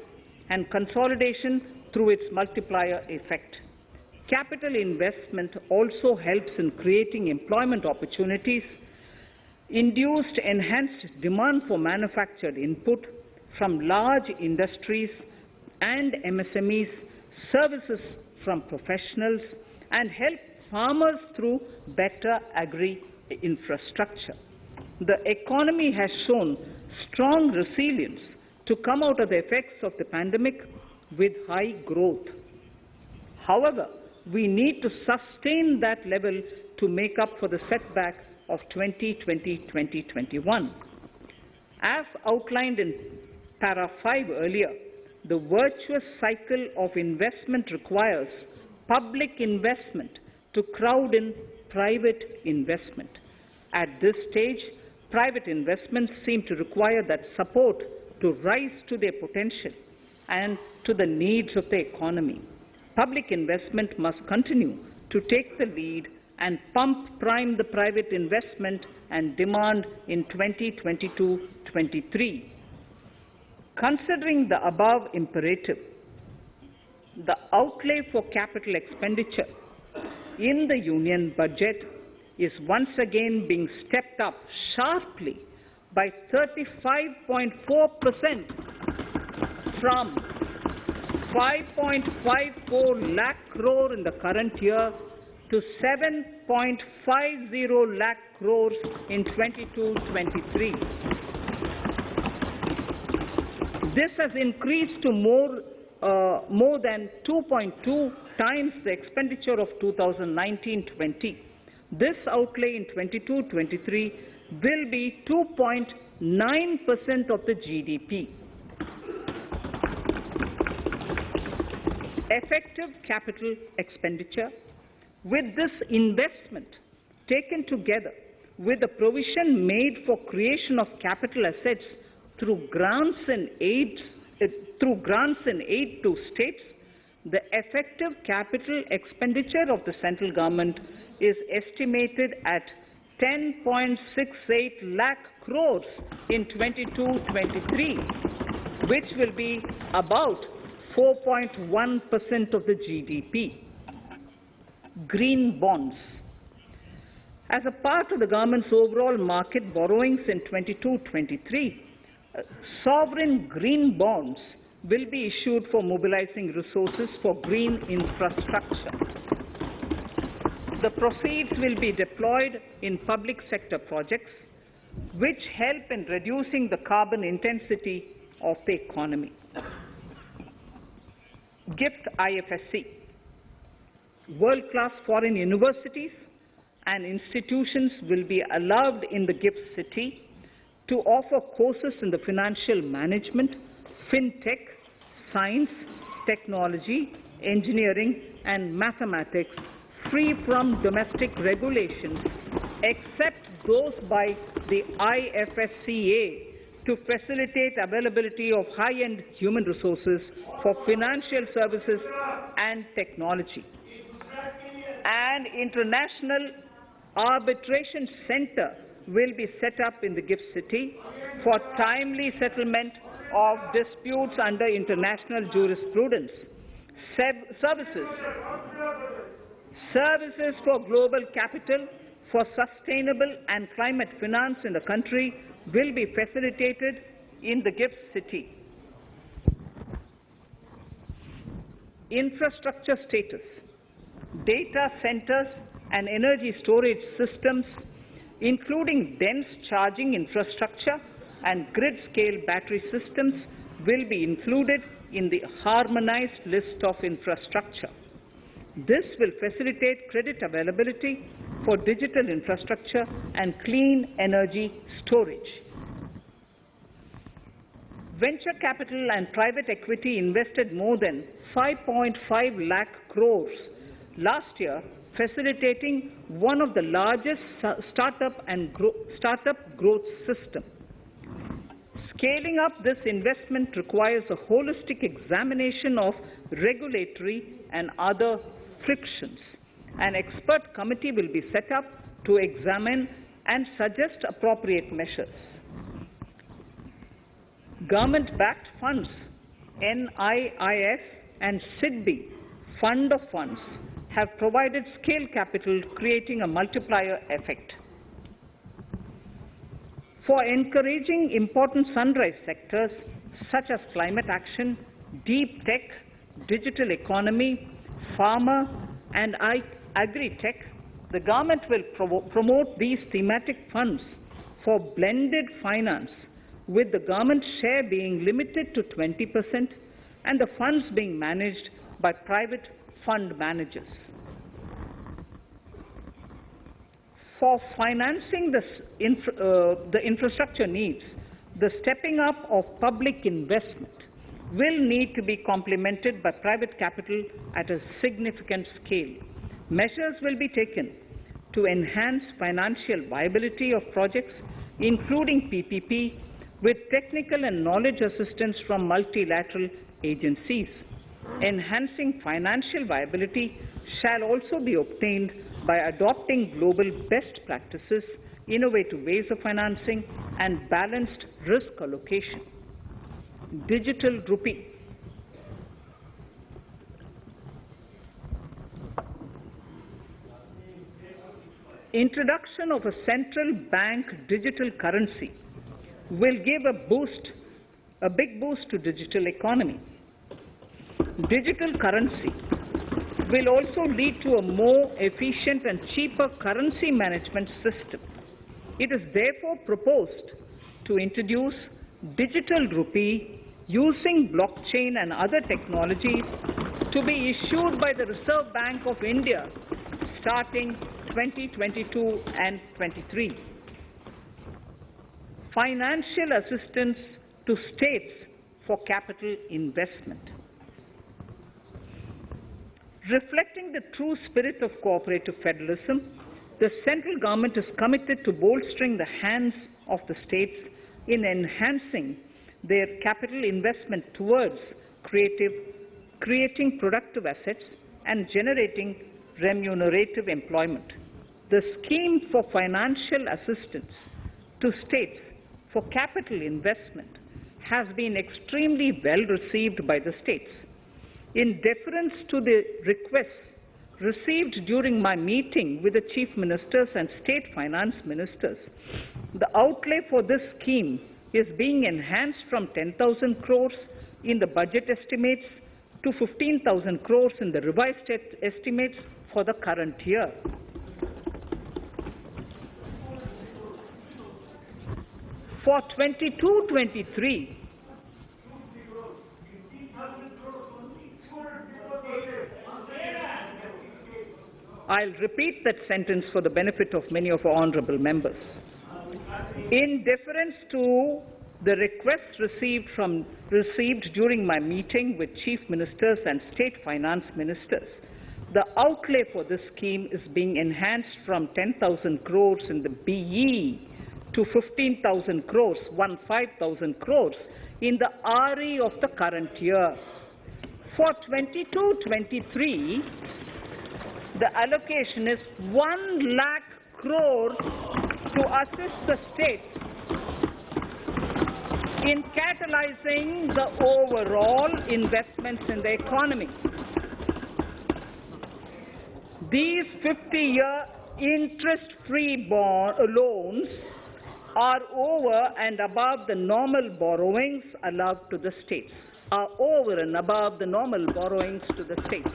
and consolidation through its multiplier effect. Capital investment also helps in creating employment opportunities, induced enhanced demand for manufactured input from large industries and MSMEs, services from professionals, and help farmers through better agri-infrastructure. The economy has shown strong resilience to come out of the effects of the pandemic with high growth. However, we need to sustain that level to make up for the setback of 2020-2021. As outlined in para 5 earlier, the virtuous cycle of investment requires public investment to crowd in private investment. At this stage, private investments seem to require that support to rise to their potential and to the needs of the economy. Public investment must continue to take the lead and prime the private investment and demand in 2022-23. Considering the above imperative, the outlay for capital expenditure in the Union budget is once again being stepped up sharply by 35.4% from 5.54 lakh crore in the current year to 7.50 lakh crores in 22-23. This has increased to more than 2.2 times the expenditure of 2019-20. This outlay in 22-23 will be 2.9% of the GDP. Effective capital expenditure. With this investment taken together with the provision made for creation of capital assets through grants and aid to states, the effective capital expenditure of the central government is estimated at 10.68 lakh crores in 22-23, which will be about 4.1% of the GDP. Green bonds. As a part of the government's overall market borrowings in 22-23, sovereign green bonds will be issued for mobilizing resources for green infrastructure. The proceeds will be deployed in public sector projects, which help in reducing the carbon intensity of the economy. GIFT IFSC. World-class foreign universities and institutions will be allowed in the GIFT city to offer courses in the financial management, fintech, science, technology, engineering, and mathematics, free from domestic regulations, except those by the IFSCA, to facilitate availability of high-end human resources for financial services and technology. An international arbitration center will be set up in the GIFT city for timely settlement of disputes under international jurisprudence. Services for global capital for sustainable and climate finance in the country will be facilitated in the GIFT city. Infrastructure status. Data centers and energy storage systems, including dense charging infrastructure and grid-scale battery systems, will be included in the harmonized list of infrastructure. This will facilitate credit availability for digital infrastructure and clean energy storage. Venture capital and private equity invested more than 5.5 lakh crores last year, facilitating one of the largest startup growth system. Scaling up this investment requires a holistic examination of regulatory and other frictions. An expert committee will be set up to examine and suggest appropriate measures. Government-backed funds, NIIF and SIDBI, Fund of Funds, have provided scale capital, creating a multiplier effect. For encouraging important sunrise sectors such as climate action, deep tech, digital economy, pharma, and agri-tech, the government will promote these thematic funds for blended finance, with the government share being limited to 20% and the funds being managed by private fund managers. For financing the infrastructure needs, the stepping up of public investment will need to be complemented by private capital at a significant scale. Measures will be taken to enhance financial viability of projects, including PPP, with technical and knowledge assistance from multilateral agencies. Enhancing financial viability shall also be obtained by adopting global best practices, innovative ways of financing, and balanced risk allocation. Digital rupee. Introduction of a central bank digital currency will give a big boost to digital economy. Digital currency will also lead to a more efficient and cheaper currency management system. It is therefore proposed to introduce digital rupee using blockchain and other technologies to be issued by the Reserve Bank of India starting 2022 and 23. Financial assistance to states for capital investment. Reflecting the true spirit of cooperative federalism, the central government is committed to bolstering the hands of the states in enhancing their capital investment towards creating productive assets and generating remunerative employment. The scheme for financial assistance to states for capital investment has been extremely well received by the states. In deference to the requests received during my meeting with the chief ministers and state finance ministers, the outlay for this scheme is being enhanced from 10,000 crores in the budget estimates to 15,000 crores in the revised estimates for the current year. For 22-23, I'll repeat that sentence for the benefit of many of our honorable members. In deference to the requests received during my meeting with chief ministers and state finance ministers, the outlay for this scheme is being enhanced from 10,000 crores in the BE to 15,000 crores, 15,000 crores in the RE of the current year. For 22-23, the allocation is 1 lakh crores to assist the states in catalyzing the overall investments in the economy. These 50-year interest-free loans are over and above the normal borrowings allowed to the states, are over and above the normal borrowings to the states.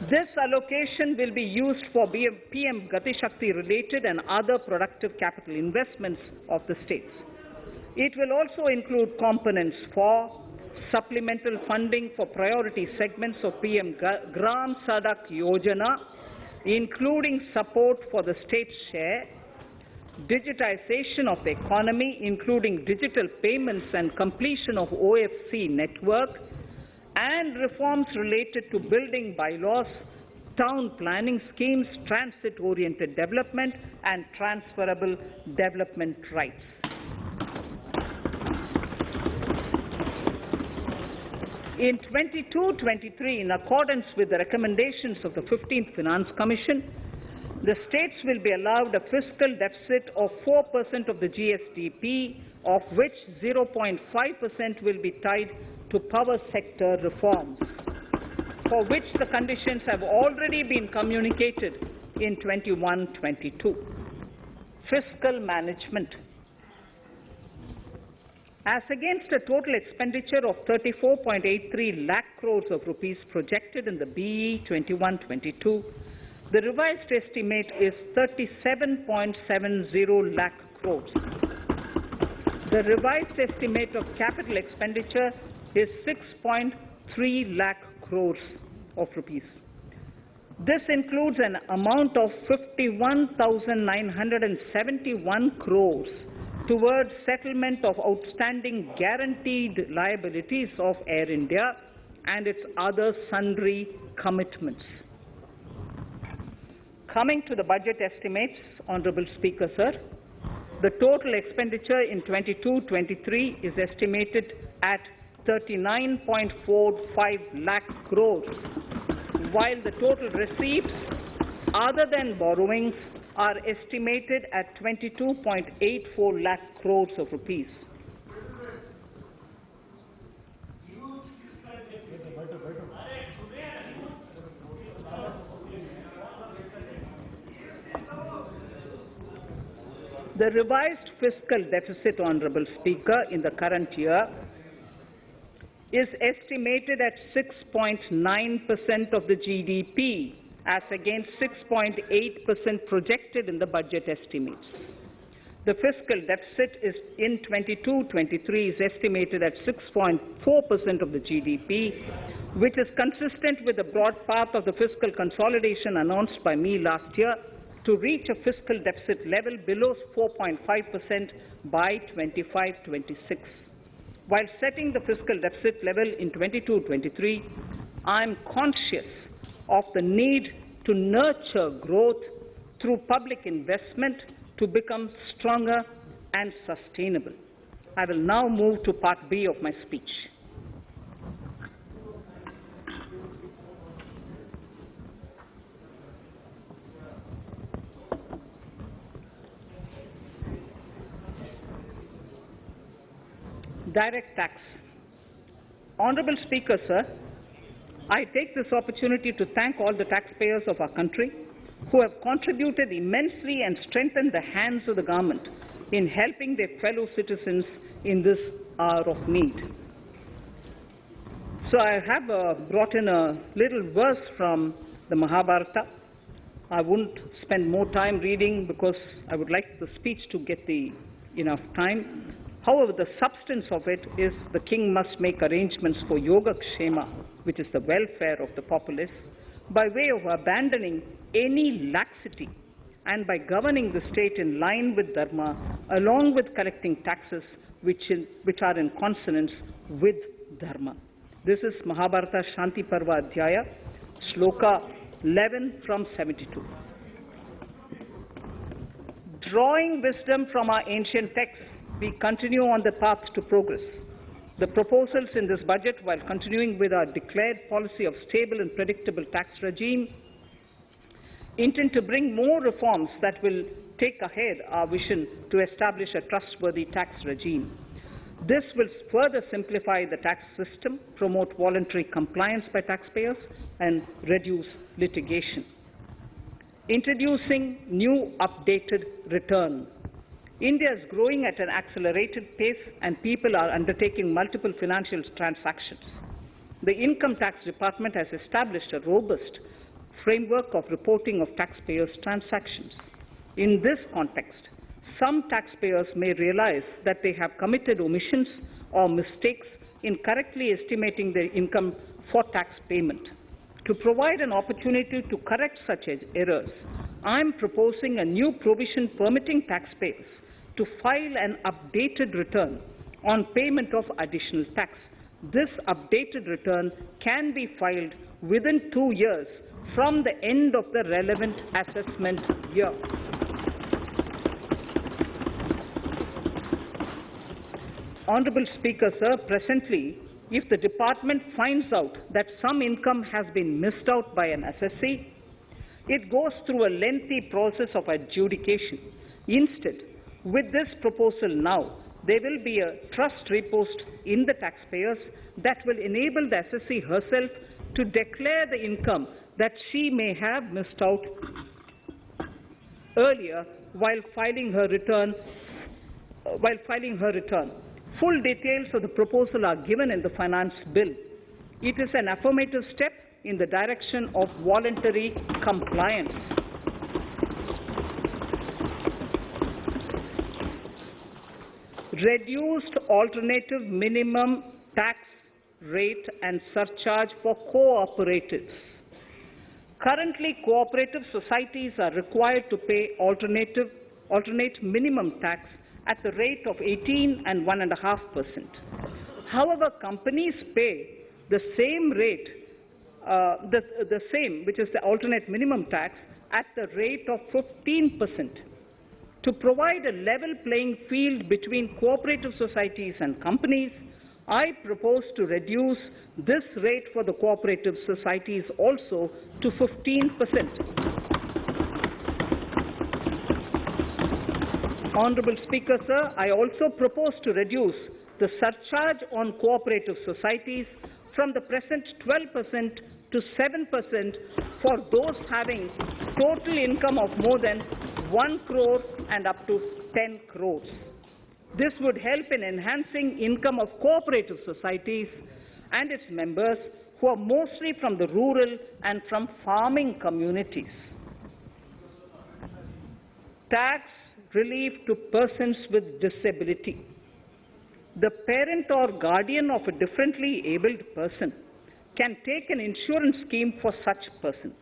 This allocation will be used for PM Gati Shakti related and other productive capital investments of the states. It will also include components for supplemental funding for priority segments of PM Gram Sadak Yojana, including support for the state's share, digitization of the economy, including digital payments and completion of OFC network, and reforms related to building bylaws, town planning schemes, transit-oriented development, and transferable development rights. In 22-23, in accordance with the recommendations of the 15th Finance Commission, the states will be allowed a fiscal deficit of 4% of the GSDP, of which 0.5% will be tied to power sector reforms, for which the conditions have already been communicated in 21-22. Fiscal management. As against a total expenditure of 34.83 lakh crores of rupees projected in the BE 21-22, the revised estimate is 37.70 lakh crores. The revised estimate of capital expenditure is 6.3 lakh crores of rupees. This includes an amount of 51,971 crores towards settlement of outstanding guaranteed liabilities of Air India and its other sundry commitments. Coming to the budget estimates, Honorable Speaker, sir, the total expenditure in 22-23 is estimated at 39.45 lakh crores, while the total receipts other than borrowings are estimated at 22.84 lakh crores of rupees. The revised fiscal deficit, Honorable Speaker, in the current year is estimated at 6.9% of the GDP, as against 6.8% projected in the budget estimates. The fiscal deficit is in 22-23 is estimated at 6.4% of the GDP, which is consistent with the broad path of the fiscal consolidation announced by me last year to reach a fiscal deficit level below 4.5% by 25-26. While setting the fiscal deficit level in 22-23, I am conscious of the need to nurture growth through public investment to become stronger and sustainable. I will now move to Part B of my speech. Direct tax. Honorable Speaker, sir, I take this opportunity to thank all the taxpayers of our country who have contributed immensely and strengthened the hands of the government in helping their fellow citizens in this hour of need. So I have brought in a little verse from the Mahabharata. I won't spend more time reading because I would like the speech to get enough time. However, the substance of it is the king must make arrangements for yogakshema, which is the welfare of the populace, by way of abandoning any laxity and by governing the state in line with dharma, along with collecting taxes which are in consonance with dharma. This is Mahabharata Shanti Parva Adhyaya, Shloka 11 from 72. Drawing wisdom from our ancient texts, we continue on the path to progress. The proposals in this budget, while continuing with our declared policy of stable and predictable tax regime, intend to bring more reforms that will take ahead our vision to establish a trustworthy tax regime. This will further simplify the tax system, promote voluntary compliance by taxpayers, and reduce litigation. Introducing new updated return. India is growing at an accelerated pace and people are undertaking multiple financial transactions. The Income Tax Department has established a robust framework of reporting of taxpayers' transactions. In this context, some taxpayers may realize that they have committed omissions or mistakes in correctly estimating their income for tax payment. To provide an opportunity to correct such errors, I am proposing a new provision permitting taxpayers to file an updated return on payment of additional tax. This updated return can be filed within 2 years from the end of the relevant assessment year. Honorable Speaker, sir, presently, if the department finds out that some income has been missed out by an assessee, it goes through a lengthy process of adjudication. Instead, with this proposal now, there will be a trust repost in the taxpayers that will enable the assessee herself to declare the income that she may have missed out earlier while filing her return. Full details of the proposal are given in the finance bill. It is an affirmative step in the direction of voluntary compliance. Reduced alternative minimum tax rate and surcharge for cooperatives. Currently, cooperative societies are required to pay alternate minimum tax at the rate of 18 and 1.5%. However, companies pay the same rate, the same, which is the alternate minimum tax, at the rate of 15%. To provide a level playing field between cooperative societies and companies, I propose to reduce this rate for the cooperative societies also to 15%. Honorable Speaker, sir, I also propose to reduce the surcharge on cooperative societies from the present 12% to 7% for those having total income of more than 1 crore and up to 10 crores. This would help in enhancing income of cooperative societies and its members who are mostly from the rural and from farming communities. Tax relief to persons with disability. The parent or guardian of a differently abled person can take an insurance scheme for such person.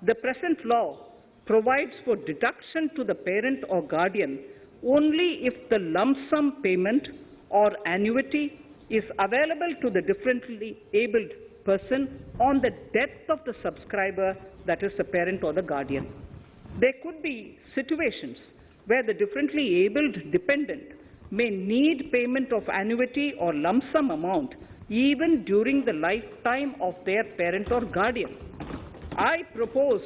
The present law provides for deduction to the parent or guardian only if the lump sum payment or annuity is available to the differently abled person on the death of the subscriber, that is the parent or the guardian. There could be situations where the differently abled dependent may need payment of annuity or lump sum amount even during the lifetime of their parent or guardian. I propose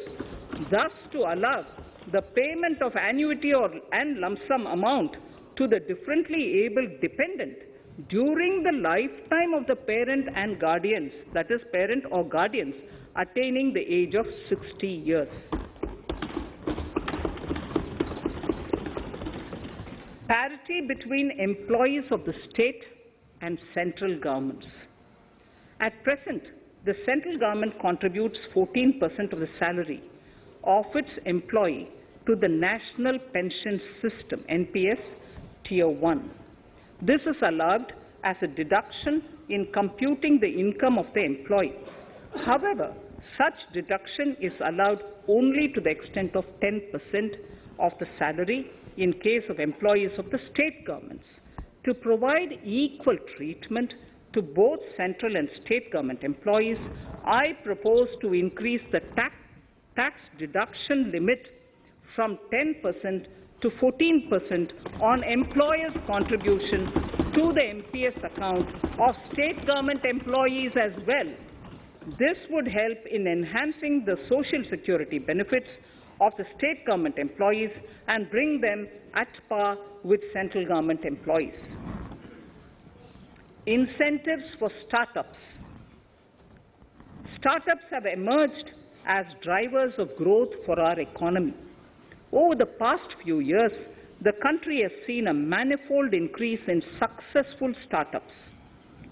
thus to allow the payment of annuity and lump sum amount to the differently abled dependent during the lifetime of the parent and guardians, that is parent or guardians, attaining the age of 60 years. Parity between employees of the state and central governments. At present, the central government contributes 14% of the salary of its employee to the National Pension System, NPS, Tier 1. This is allowed as a deduction in computing the income of the employee. However, such deduction is allowed only to the extent of 10% of the salary in case of employees of the state governments. To provide equal treatment to both central and state government employees, I propose to increase the tax deduction limit from 10% to 14% on employers' contribution to the MPS account of state government employees as well. This would help in enhancing the social security benefits of the state government employees and bring them at par with central government employees. Incentives for startups. Startups have emerged as drivers of growth for our economy. Over the past few years, the country has seen a manifold increase in successful startups.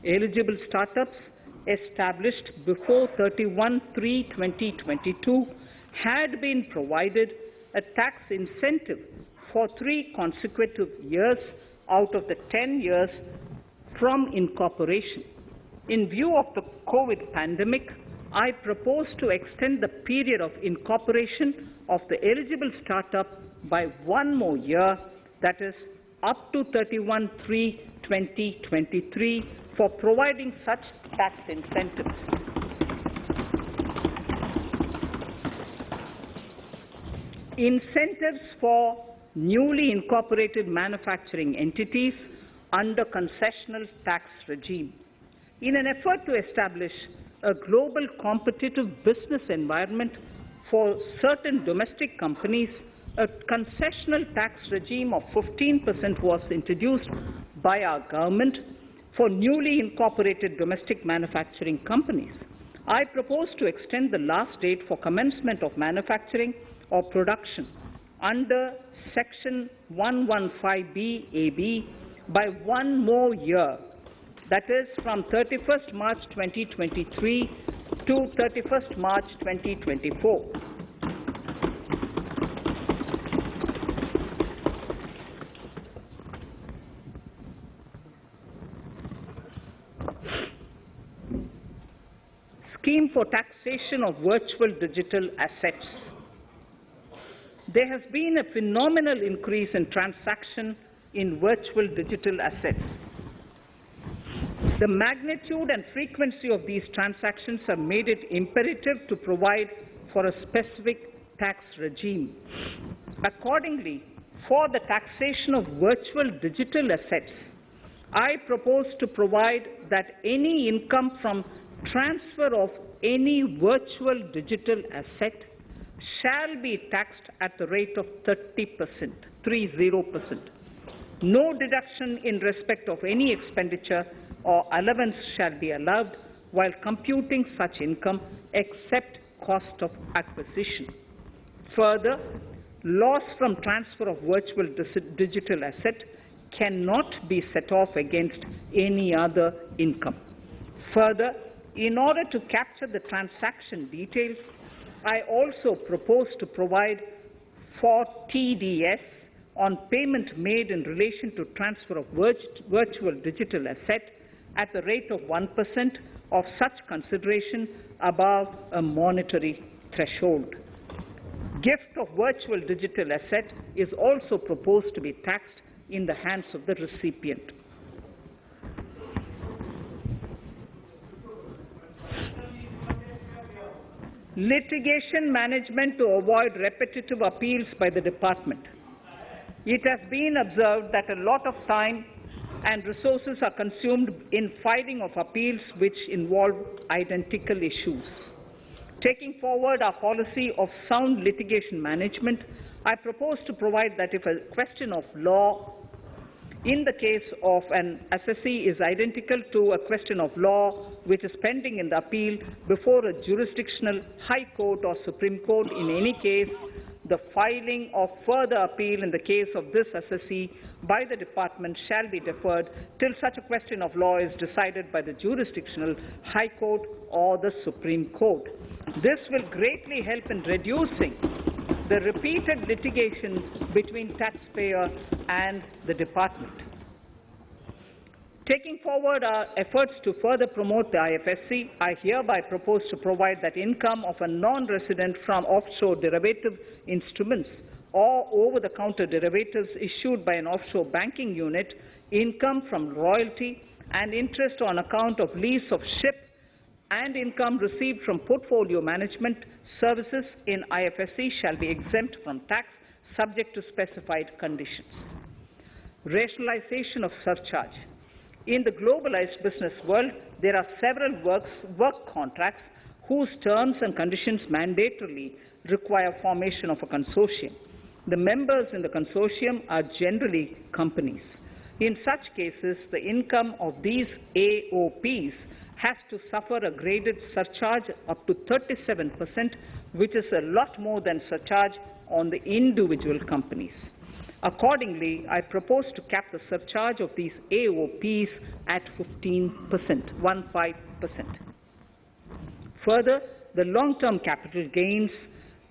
Eligible startups established before 31/3/2022 had been provided a tax incentive for 3 consecutive years out of the 10 years from incorporation. In view of the COVID pandemic, I propose to extend the period of incorporation of the eligible startup by 1 more year, that is up to 31/3/2023, for providing such tax incentives. Incentives for newly incorporated manufacturing entities under concessional tax regime. In an effort to establish a global competitive business environment for certain domestic companies, a concessional tax regime of 15% was introduced by our government for newly incorporated domestic manufacturing companies. I propose to extend the last date for commencement of manufacturing or production under Section 115B AB by 1 more year, that is from 31st March 2023 to 31st March 2024. Scheme for taxation of virtual digital assets. There has been a phenomenal increase in transaction in virtual digital assets. The magnitude and frequency of these transactions have made it imperative to provide for a specific tax regime. Accordingly, for the taxation of virtual digital assets, I propose to provide that any income from transfer of any virtual digital asset shall be taxed at the rate of 30%, 30%. No deduction in respect of any expenditure or allowance shall be allowed while computing such income except cost of acquisition. Further, loss from transfer of virtual digital asset cannot be set off against any other income. Further, in order to capture the transaction details, I also propose to provide for TDS on payment made in relation to transfer of virtual digital asset at the rate of 1% of such consideration above a monetary threshold. Gift of virtual digital asset is also proposed to be taxed in the hands of the recipient. Litigation management to avoid repetitive appeals by the department. It has been observed that a lot of time and resources are consumed in filing of appeals which involve identical issues. Taking forward our policy of sound litigation management, I propose to provide that if a question of law in the case of an assessee is identical to a question of law which is pending in the appeal before a jurisdictional high court or Supreme Court, in any case, the filing of further appeal in the case of this assessee by the department shall be deferred till such a question of law is decided by the jurisdictional high court or the Supreme Court. This will greatly help in reducing the repeated litigation between taxpayer and the department. Taking forward our efforts to further promote the IFSC, I hereby propose to provide that income of a non-resident from offshore derivative instruments or over-the-counter derivatives issued by an offshore banking unit, income from royalty and interest on account of lease of ship, and income received from portfolio management services in IFSC shall be exempt from tax, subject to specified conditions. Rationalization of surcharge. In the globalized business world, there are several work contracts whose terms and conditions mandatorily require formation of a consortium. The members in the consortium are generally companies. In such cases, the income of these AOPs has to suffer a graded surcharge up to 37%, which is a lot more than surcharge on the individual companies. Accordingly, I propose to cap the surcharge of these AOPs at 15%, 15%. Further, the long-term capital gains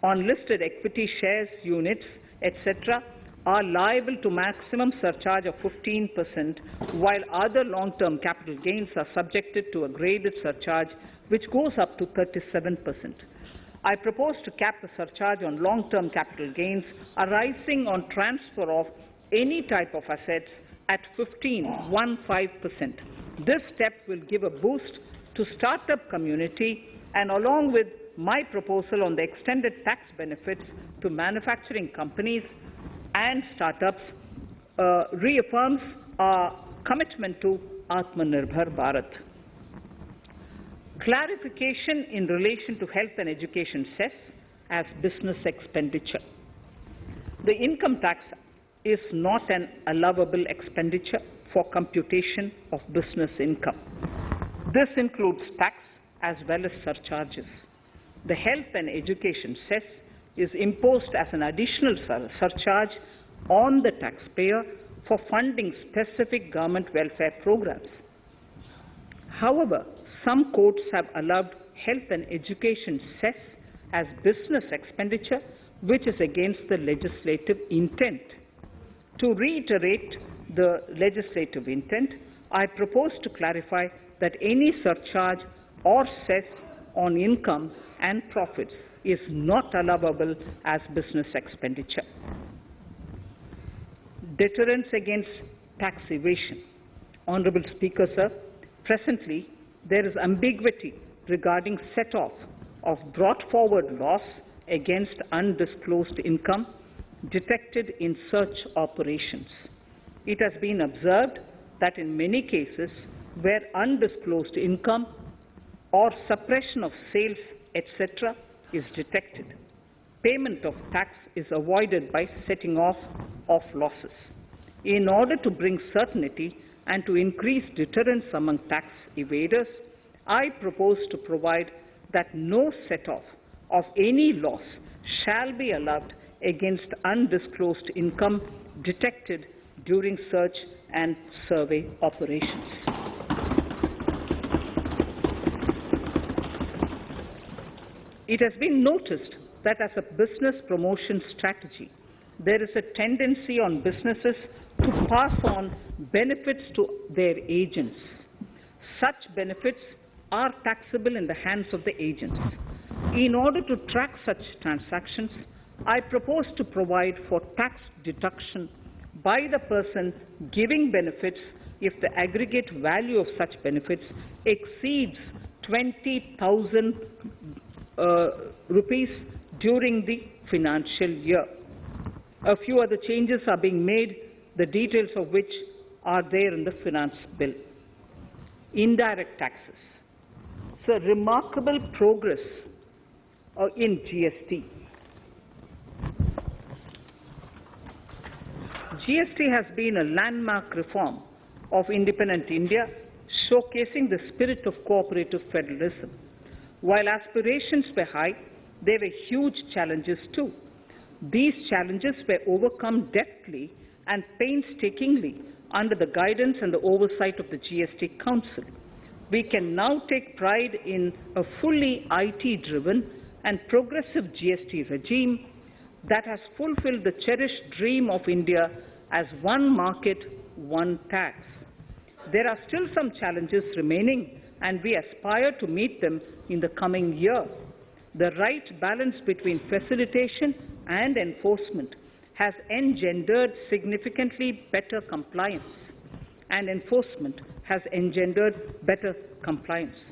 on listed equity shares, units, etc., are liable to maximum surcharge of 15%, while other long-term capital gains are subjected to a graded surcharge which goes up to 37%. I propose to cap the surcharge on long-term capital gains arising on transfer of any type of assets at 15%. This step will give a boost to startup community, and along with my proposal on the extended tax benefits to manufacturing companies and startups, reaffirms our commitment to Atmanirbhar Bharat. Clarification in relation to health and education cess as business expenditure. The income tax is not an allowable expenditure for computation of business income. This includes tax as well as surcharges. The health and education cess is imposed as an additional surcharge on the taxpayer for funding specific government welfare programs. However, some courts have allowed health and education cess as business expenditure, which is against the legislative intent. To reiterate the legislative intent, I propose to clarify that any surcharge or cess on income and profits is not allowable as business expenditure. Deterrence against tax evasion. Honourable Speaker, sir, presently there is ambiguity regarding set-off of brought forward loss against undisclosed income detected in search operations. It has been observed that in many cases where undisclosed income or suppression of sales, etc., is detected, payment of tax is avoided by setting off of losses. In order to bring certainty and to increase deterrence among tax evaders, I propose to provide that no set-off of any loss shall be allowed against undisclosed income detected during search and survey operations. It has been noticed that as a business promotion strategy, there is a tendency on businesses to pass on benefits to their agents. Such benefits are taxable in the hands of the agents. In order to track such transactions, I propose to provide for tax deduction by the person giving benefits if the aggregate value of such benefits exceeds 20,000 rupees during the financial year. A few other changes are being made, the details of which are there in the finance bill. Indirect taxes. So remarkable progress in GST. GST has been a landmark reform of independent India, showcasing the spirit of cooperative federalism. While aspirations were high, there were huge challenges too. These challenges were overcome deftly and painstakingly under the guidance and the oversight of the GST Council. we can now take pride in a fully IT-driven and progressive GST regime that has fulfilled the cherished dream of India as one market, one tax. There are still some challenges remaining, and we aspire to meet them in the coming year. The right balance between facilitation and enforcement has engendered significantly better compliance, and enforcement has engendered better compliance.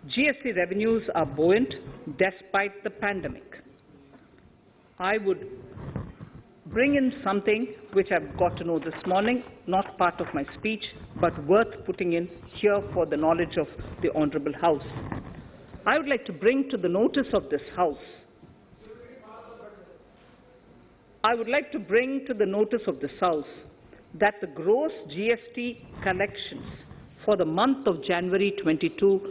GST revenues are buoyant despite the pandemic. I would bring in something which I've got to know this morning, not part of my speech, but worth putting in here for the knowledge of the Honourable House. I would like to bring to the notice of this House that the gross GST collections for the month of January 22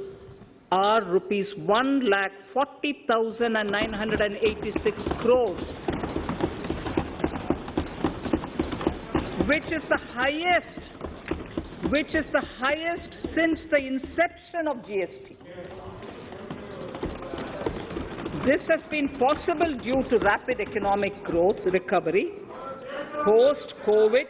are rupees 1,40,986 crores, which is the highest since the inception of GST. This has been possible due to rapid economic growth, recovery, post-COVID,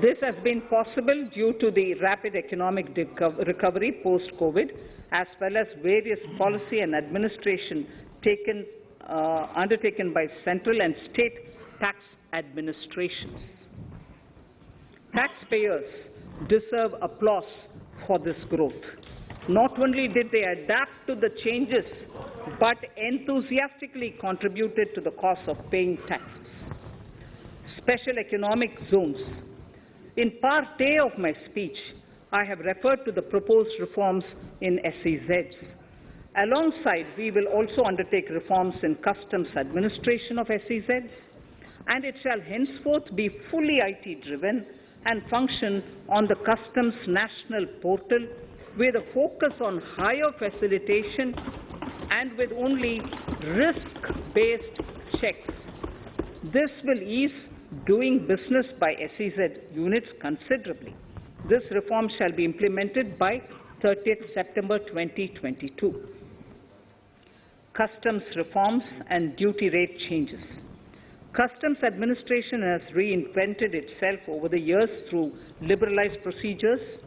This has been possible due to the rapid economic recovery post-COVID, as well as various policy and administration undertaken by central and state tax administrations. Taxpayers deserve applause for this growth. Not only did they adapt to the changes, but enthusiastically contributed to the cost of paying taxes. Special economic zones. In part A of my speech, I have referred to the proposed reforms in SEZs. Alongside, we will also undertake reforms in customs administration of SEZs, and it shall henceforth be fully IT-driven and function on the Customs National Portal with a focus on higher facilitation and with only risk-based checks. This will ease doing business by SEZ units considerably. This reform shall be implemented by 30th September 2022. Customs reforms and duty rate changes. Customs administration has reinvented itself over the years through liberalized procedures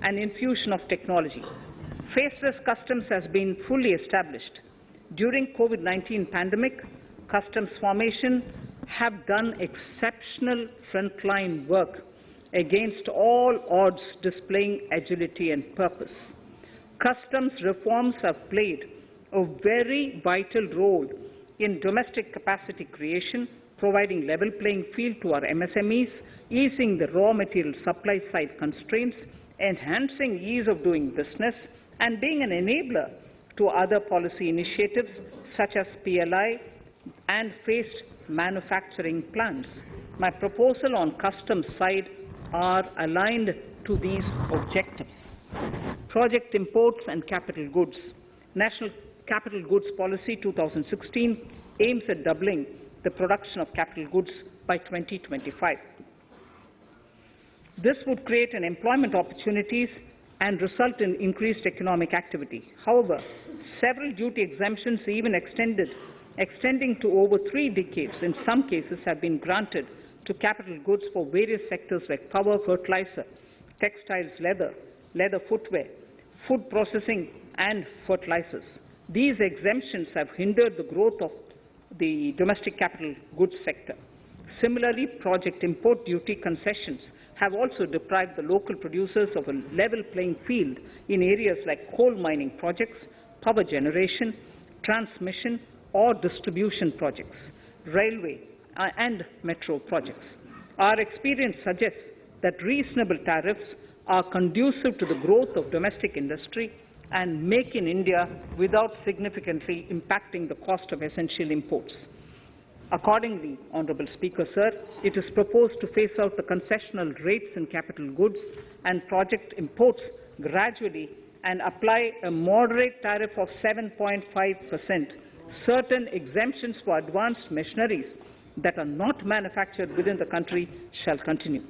and infusion of technology. Faceless customs has been fully established. During COVID-19 pandemic, customs formation have done exceptional frontline work against all odds, displaying agility and purpose. Customs reforms have played a very vital role in domestic capacity creation, providing level playing field to our MSMEs, easing the raw material supply side constraints, enhancing ease of doing business, and being an enabler to other policy initiatives such as PLI and phased manufacturing plans. My proposal on customs side are aligned to these objectives. Project imports and capital goods. National Capital Goods Policy 2016 aims at doubling the production of capital goods by 2025. This would create an employment opportunities and result in increased economic activity. However, several duty exemptions, even extending to over 3 decades, in some cases have been granted to capital goods for various sectors like power, fertilizer, textiles, leather footwear, food processing, and fertilizers. These exemptions have hindered the growth of the domestic capital goods sector. Similarly, project import duty concessions have also deprived the local producers of a level playing field in areas like coal mining projects, power generation, transmission or distribution projects, railway and metro projects. Our experience suggests that reasonable tariffs are conducive to the growth of domestic industry and make in India without significantly impacting the cost of essential imports. Accordingly, Honourable Speaker, Sir, it is proposed to phase out the concessional rates in capital goods and project imports gradually and apply a moderate tariff of 7.5%, certain exemptions for advanced machineries that are not manufactured within the country shall continue.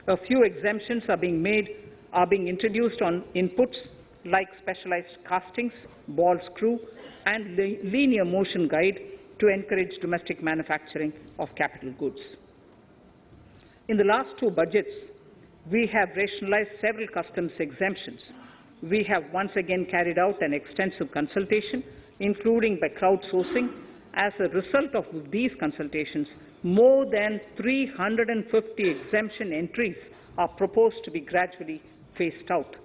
A few exemptions are being introduced on inputs like specialized castings, ball screw, and linear motion guide to encourage domestic manufacturing of capital goods. In the last two budgets, we have rationalized several customs exemptions. We have once again carried out an extensive consultation, including by crowdsourcing. As a result of these consultations, more than 350 exemption entries are proposed to be gradually phased out.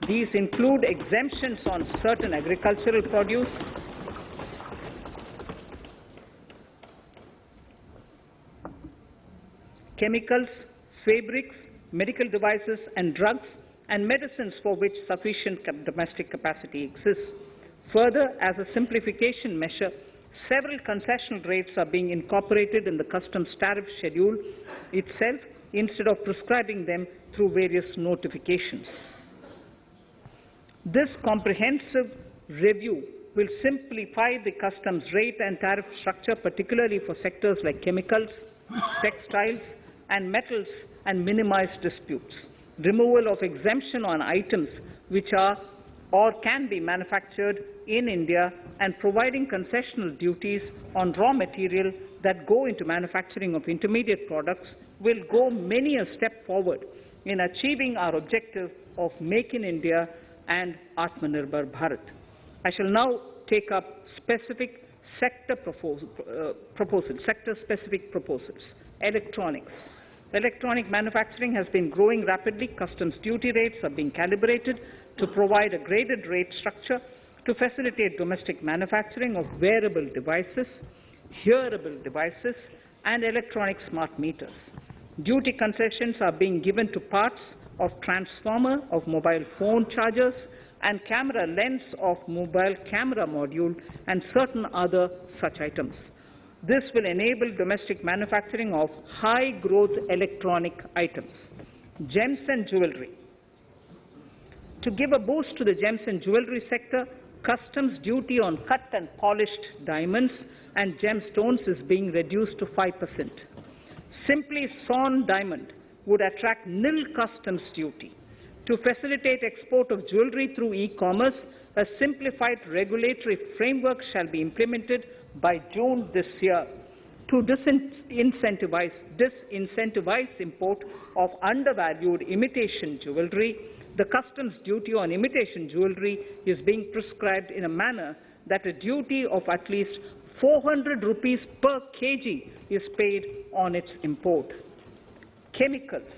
These include exemptions on certain agricultural produce, chemicals, fabrics, medical devices and drugs, and medicines for which sufficient domestic capacity exists. Further, as a simplification measure, several concessional rates are being incorporated in the customs tariff schedule itself instead of prescribing them through various notifications. This comprehensive review will simplify the customs rate and tariff structure, particularly for sectors like chemicals, textiles, and metals, and minimize disputes. Removal of exemption on items which are or can be manufactured in India, and providing concessional duties on raw material that go into manufacturing of intermediate products will go many a step forward in achieving our objective of Make in India and Atmanirbhar Bharat. I shall now take up specific sector-specific proposals. Electronics. Electronic manufacturing has been growing rapidly. Customs duty rates are being calibrated to provide a graded rate structure to facilitate domestic manufacturing of wearable devices, hearable devices, and electronic smart meters. Duty concessions are being given to parts of transformer of mobile phone chargers and camera lens of mobile camera module and certain other such items. This will enable domestic manufacturing of high-growth electronic items. Gems and jewelry. To give a boost to the gems and jewelry sector, customs duty on cut and polished diamonds and gemstones is being reduced to 5%. Simply sawn diamond would attract nil customs duty. To facilitate export of jewelry through e-commerce, a simplified regulatory framework shall be implemented by June this year to disincentivize import of undervalued imitation jewelry. The customs duty on imitation jewelry is being prescribed in a manner that a duty of at least 400 rupees per kg is paid on its import. Chemicals.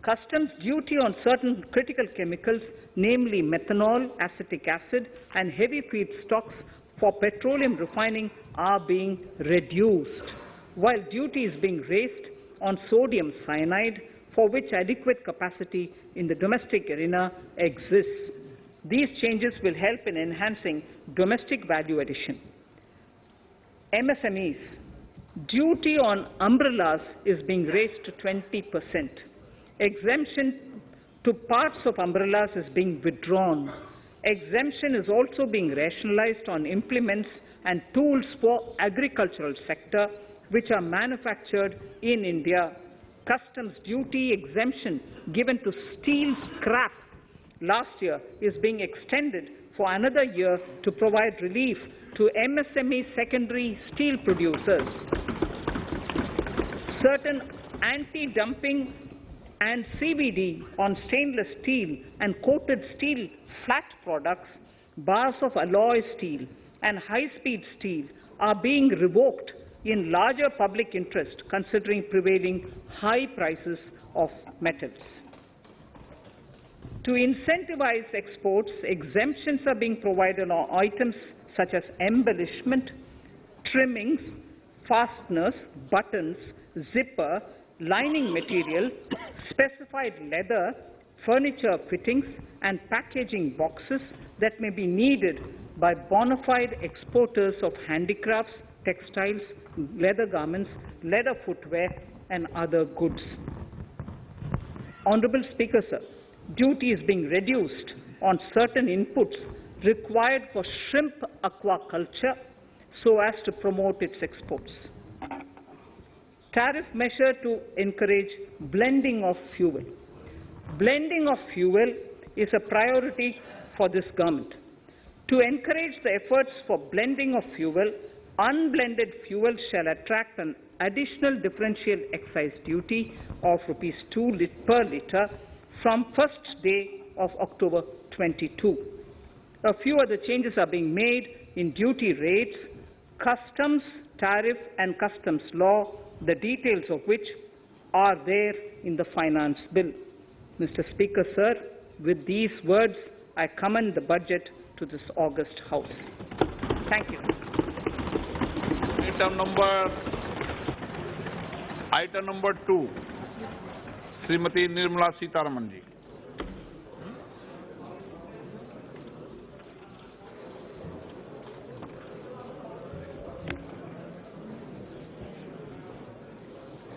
Customs duty on certain critical chemicals, namely methanol, acetic acid, and heavy feedstocks for petroleum refining are being reduced, while duty is being raised on sodium cyanide, for which adequate capacity in the domestic arena exists. These changes will help in enhancing domestic value addition. MSMEs. Duty on umbrellas is being raised to 20%. Exemption to parts of umbrellas is being withdrawn. Exemption is also being rationalized on implements and tools for agricultural sector which are manufactured in India. Customs duty exemption given to steel scrap last year is being extended for another year to provide relief to MSME secondary steel producers. Certain anti-dumping and CVD on stainless steel and coated steel flat products, bars of alloy steel and high-speed steel are being revoked in larger public interest considering prevailing high prices of metals. To incentivize exports, exemptions are being provided on items such as embellishment, trimmings, fasteners, buttons, zipper, lining material, specified leather, furniture fittings, and packaging boxes that may be needed by bona fide exporters of handicrafts, textiles, leather garments, leather footwear, and other goods. Honorable Speaker, sir, duty is being reduced on certain inputs required for shrimp aquaculture so as to promote its exports. tariff measure to encourage blending of fuel. Blending of fuel is a priority for this government. To encourage the efforts for blending of fuel, unblended fuel shall attract an additional differential excise duty of ₹2 per litre from first day of October 22. A few other changes are being made in duty rates, customs, tariff and customs law, the details of which are there in the finance bill. Mr. Speaker, sir, with these words, I commend the budget to this august House. Thank you. Item number 2, Srimati Nirmala Sitharaman ji.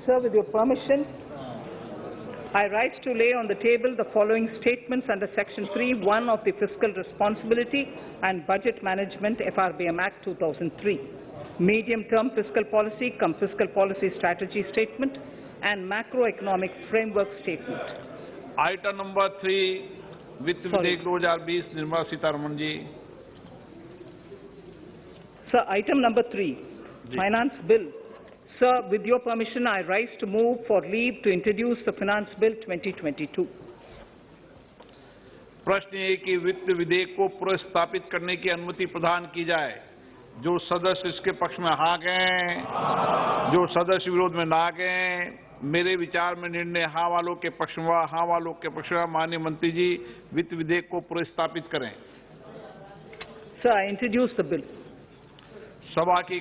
Sir, with your permission, I rise to lay on the table the following statements under Section 3(1) of the Fiscal Responsibility and Budget Management FRBM Act 2003, Medium-Term Fiscal Policy cum Fiscal Policy Strategy Statement and Macroeconomic Framework Statement. Item number 3, Vitt Videk 2020, Nirmala Sitharaman ji. Sir, item number 3, Finance Bill. Sir, with your permission, I rise to move for leave to introduce the Finance Bill 2022. प्रश्न ये कि वित्त विधेयक को पुनर्स्थापित करने की अनुमति प्रदान की जाए। जो सदस्य इसके पक्ष में हाँ कहें, जो सदस्य विरोध में ना कहें। मेरे विचार में निर्णय हाँ वालों के पक्ष में, हाँ वालों के पक्ष में। माननीय मंत्री जी, वित्त विधेयक को पुनर्स्थापित करें। Sir, I introduce the bill. सभा की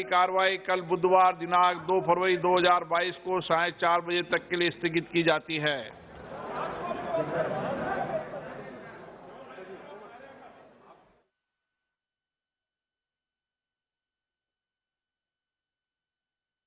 कार्रवाई कल बुधवार दिनांक 2 फरवरी 2022 को 4:30 बजे तक के लिए स्थगित की जाती है।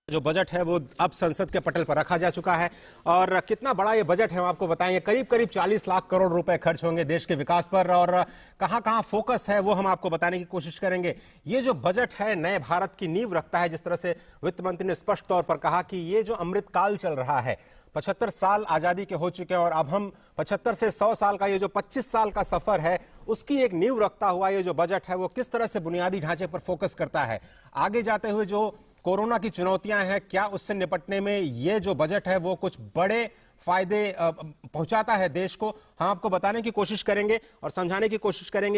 जो बजट है वो अब संसद के पटल पर रखा जा चुका है और कितना बड़ा ये बजट है हम आपको बताएंगे। करीब 40 लाख करोड़ रुपए खर्च होंगे देश के विकास पर और कहां फोकस है वो हम आपको बताने की कोशिश करेंगे। ये जो बजट है नए भारत की नींव रखता है। जिस तरह से वित्त मंत्री ने स्पष्ट तौर पर कहा कि ये जो अमृत काल चल रहा है, 75 साल आजादी के हो चुके हैं और अब हम 75 से 100 साल का ये जो 25 साल का सफर है उसकी एक नींव रखता हुआ ये जो बजट है वो किस तरह से बुनियादी ढांचे पर फोकस करता है। आगे जाते हुए जो कोरोना की चुनौतियां हैं, क्या उससे निपटने में ये जो बजट है वो कुछ बड़े फायदे पहुंचाता है देश को, हम आपको बताने की कोशिश करेंगे और समझाने की कोशिश करेंगे।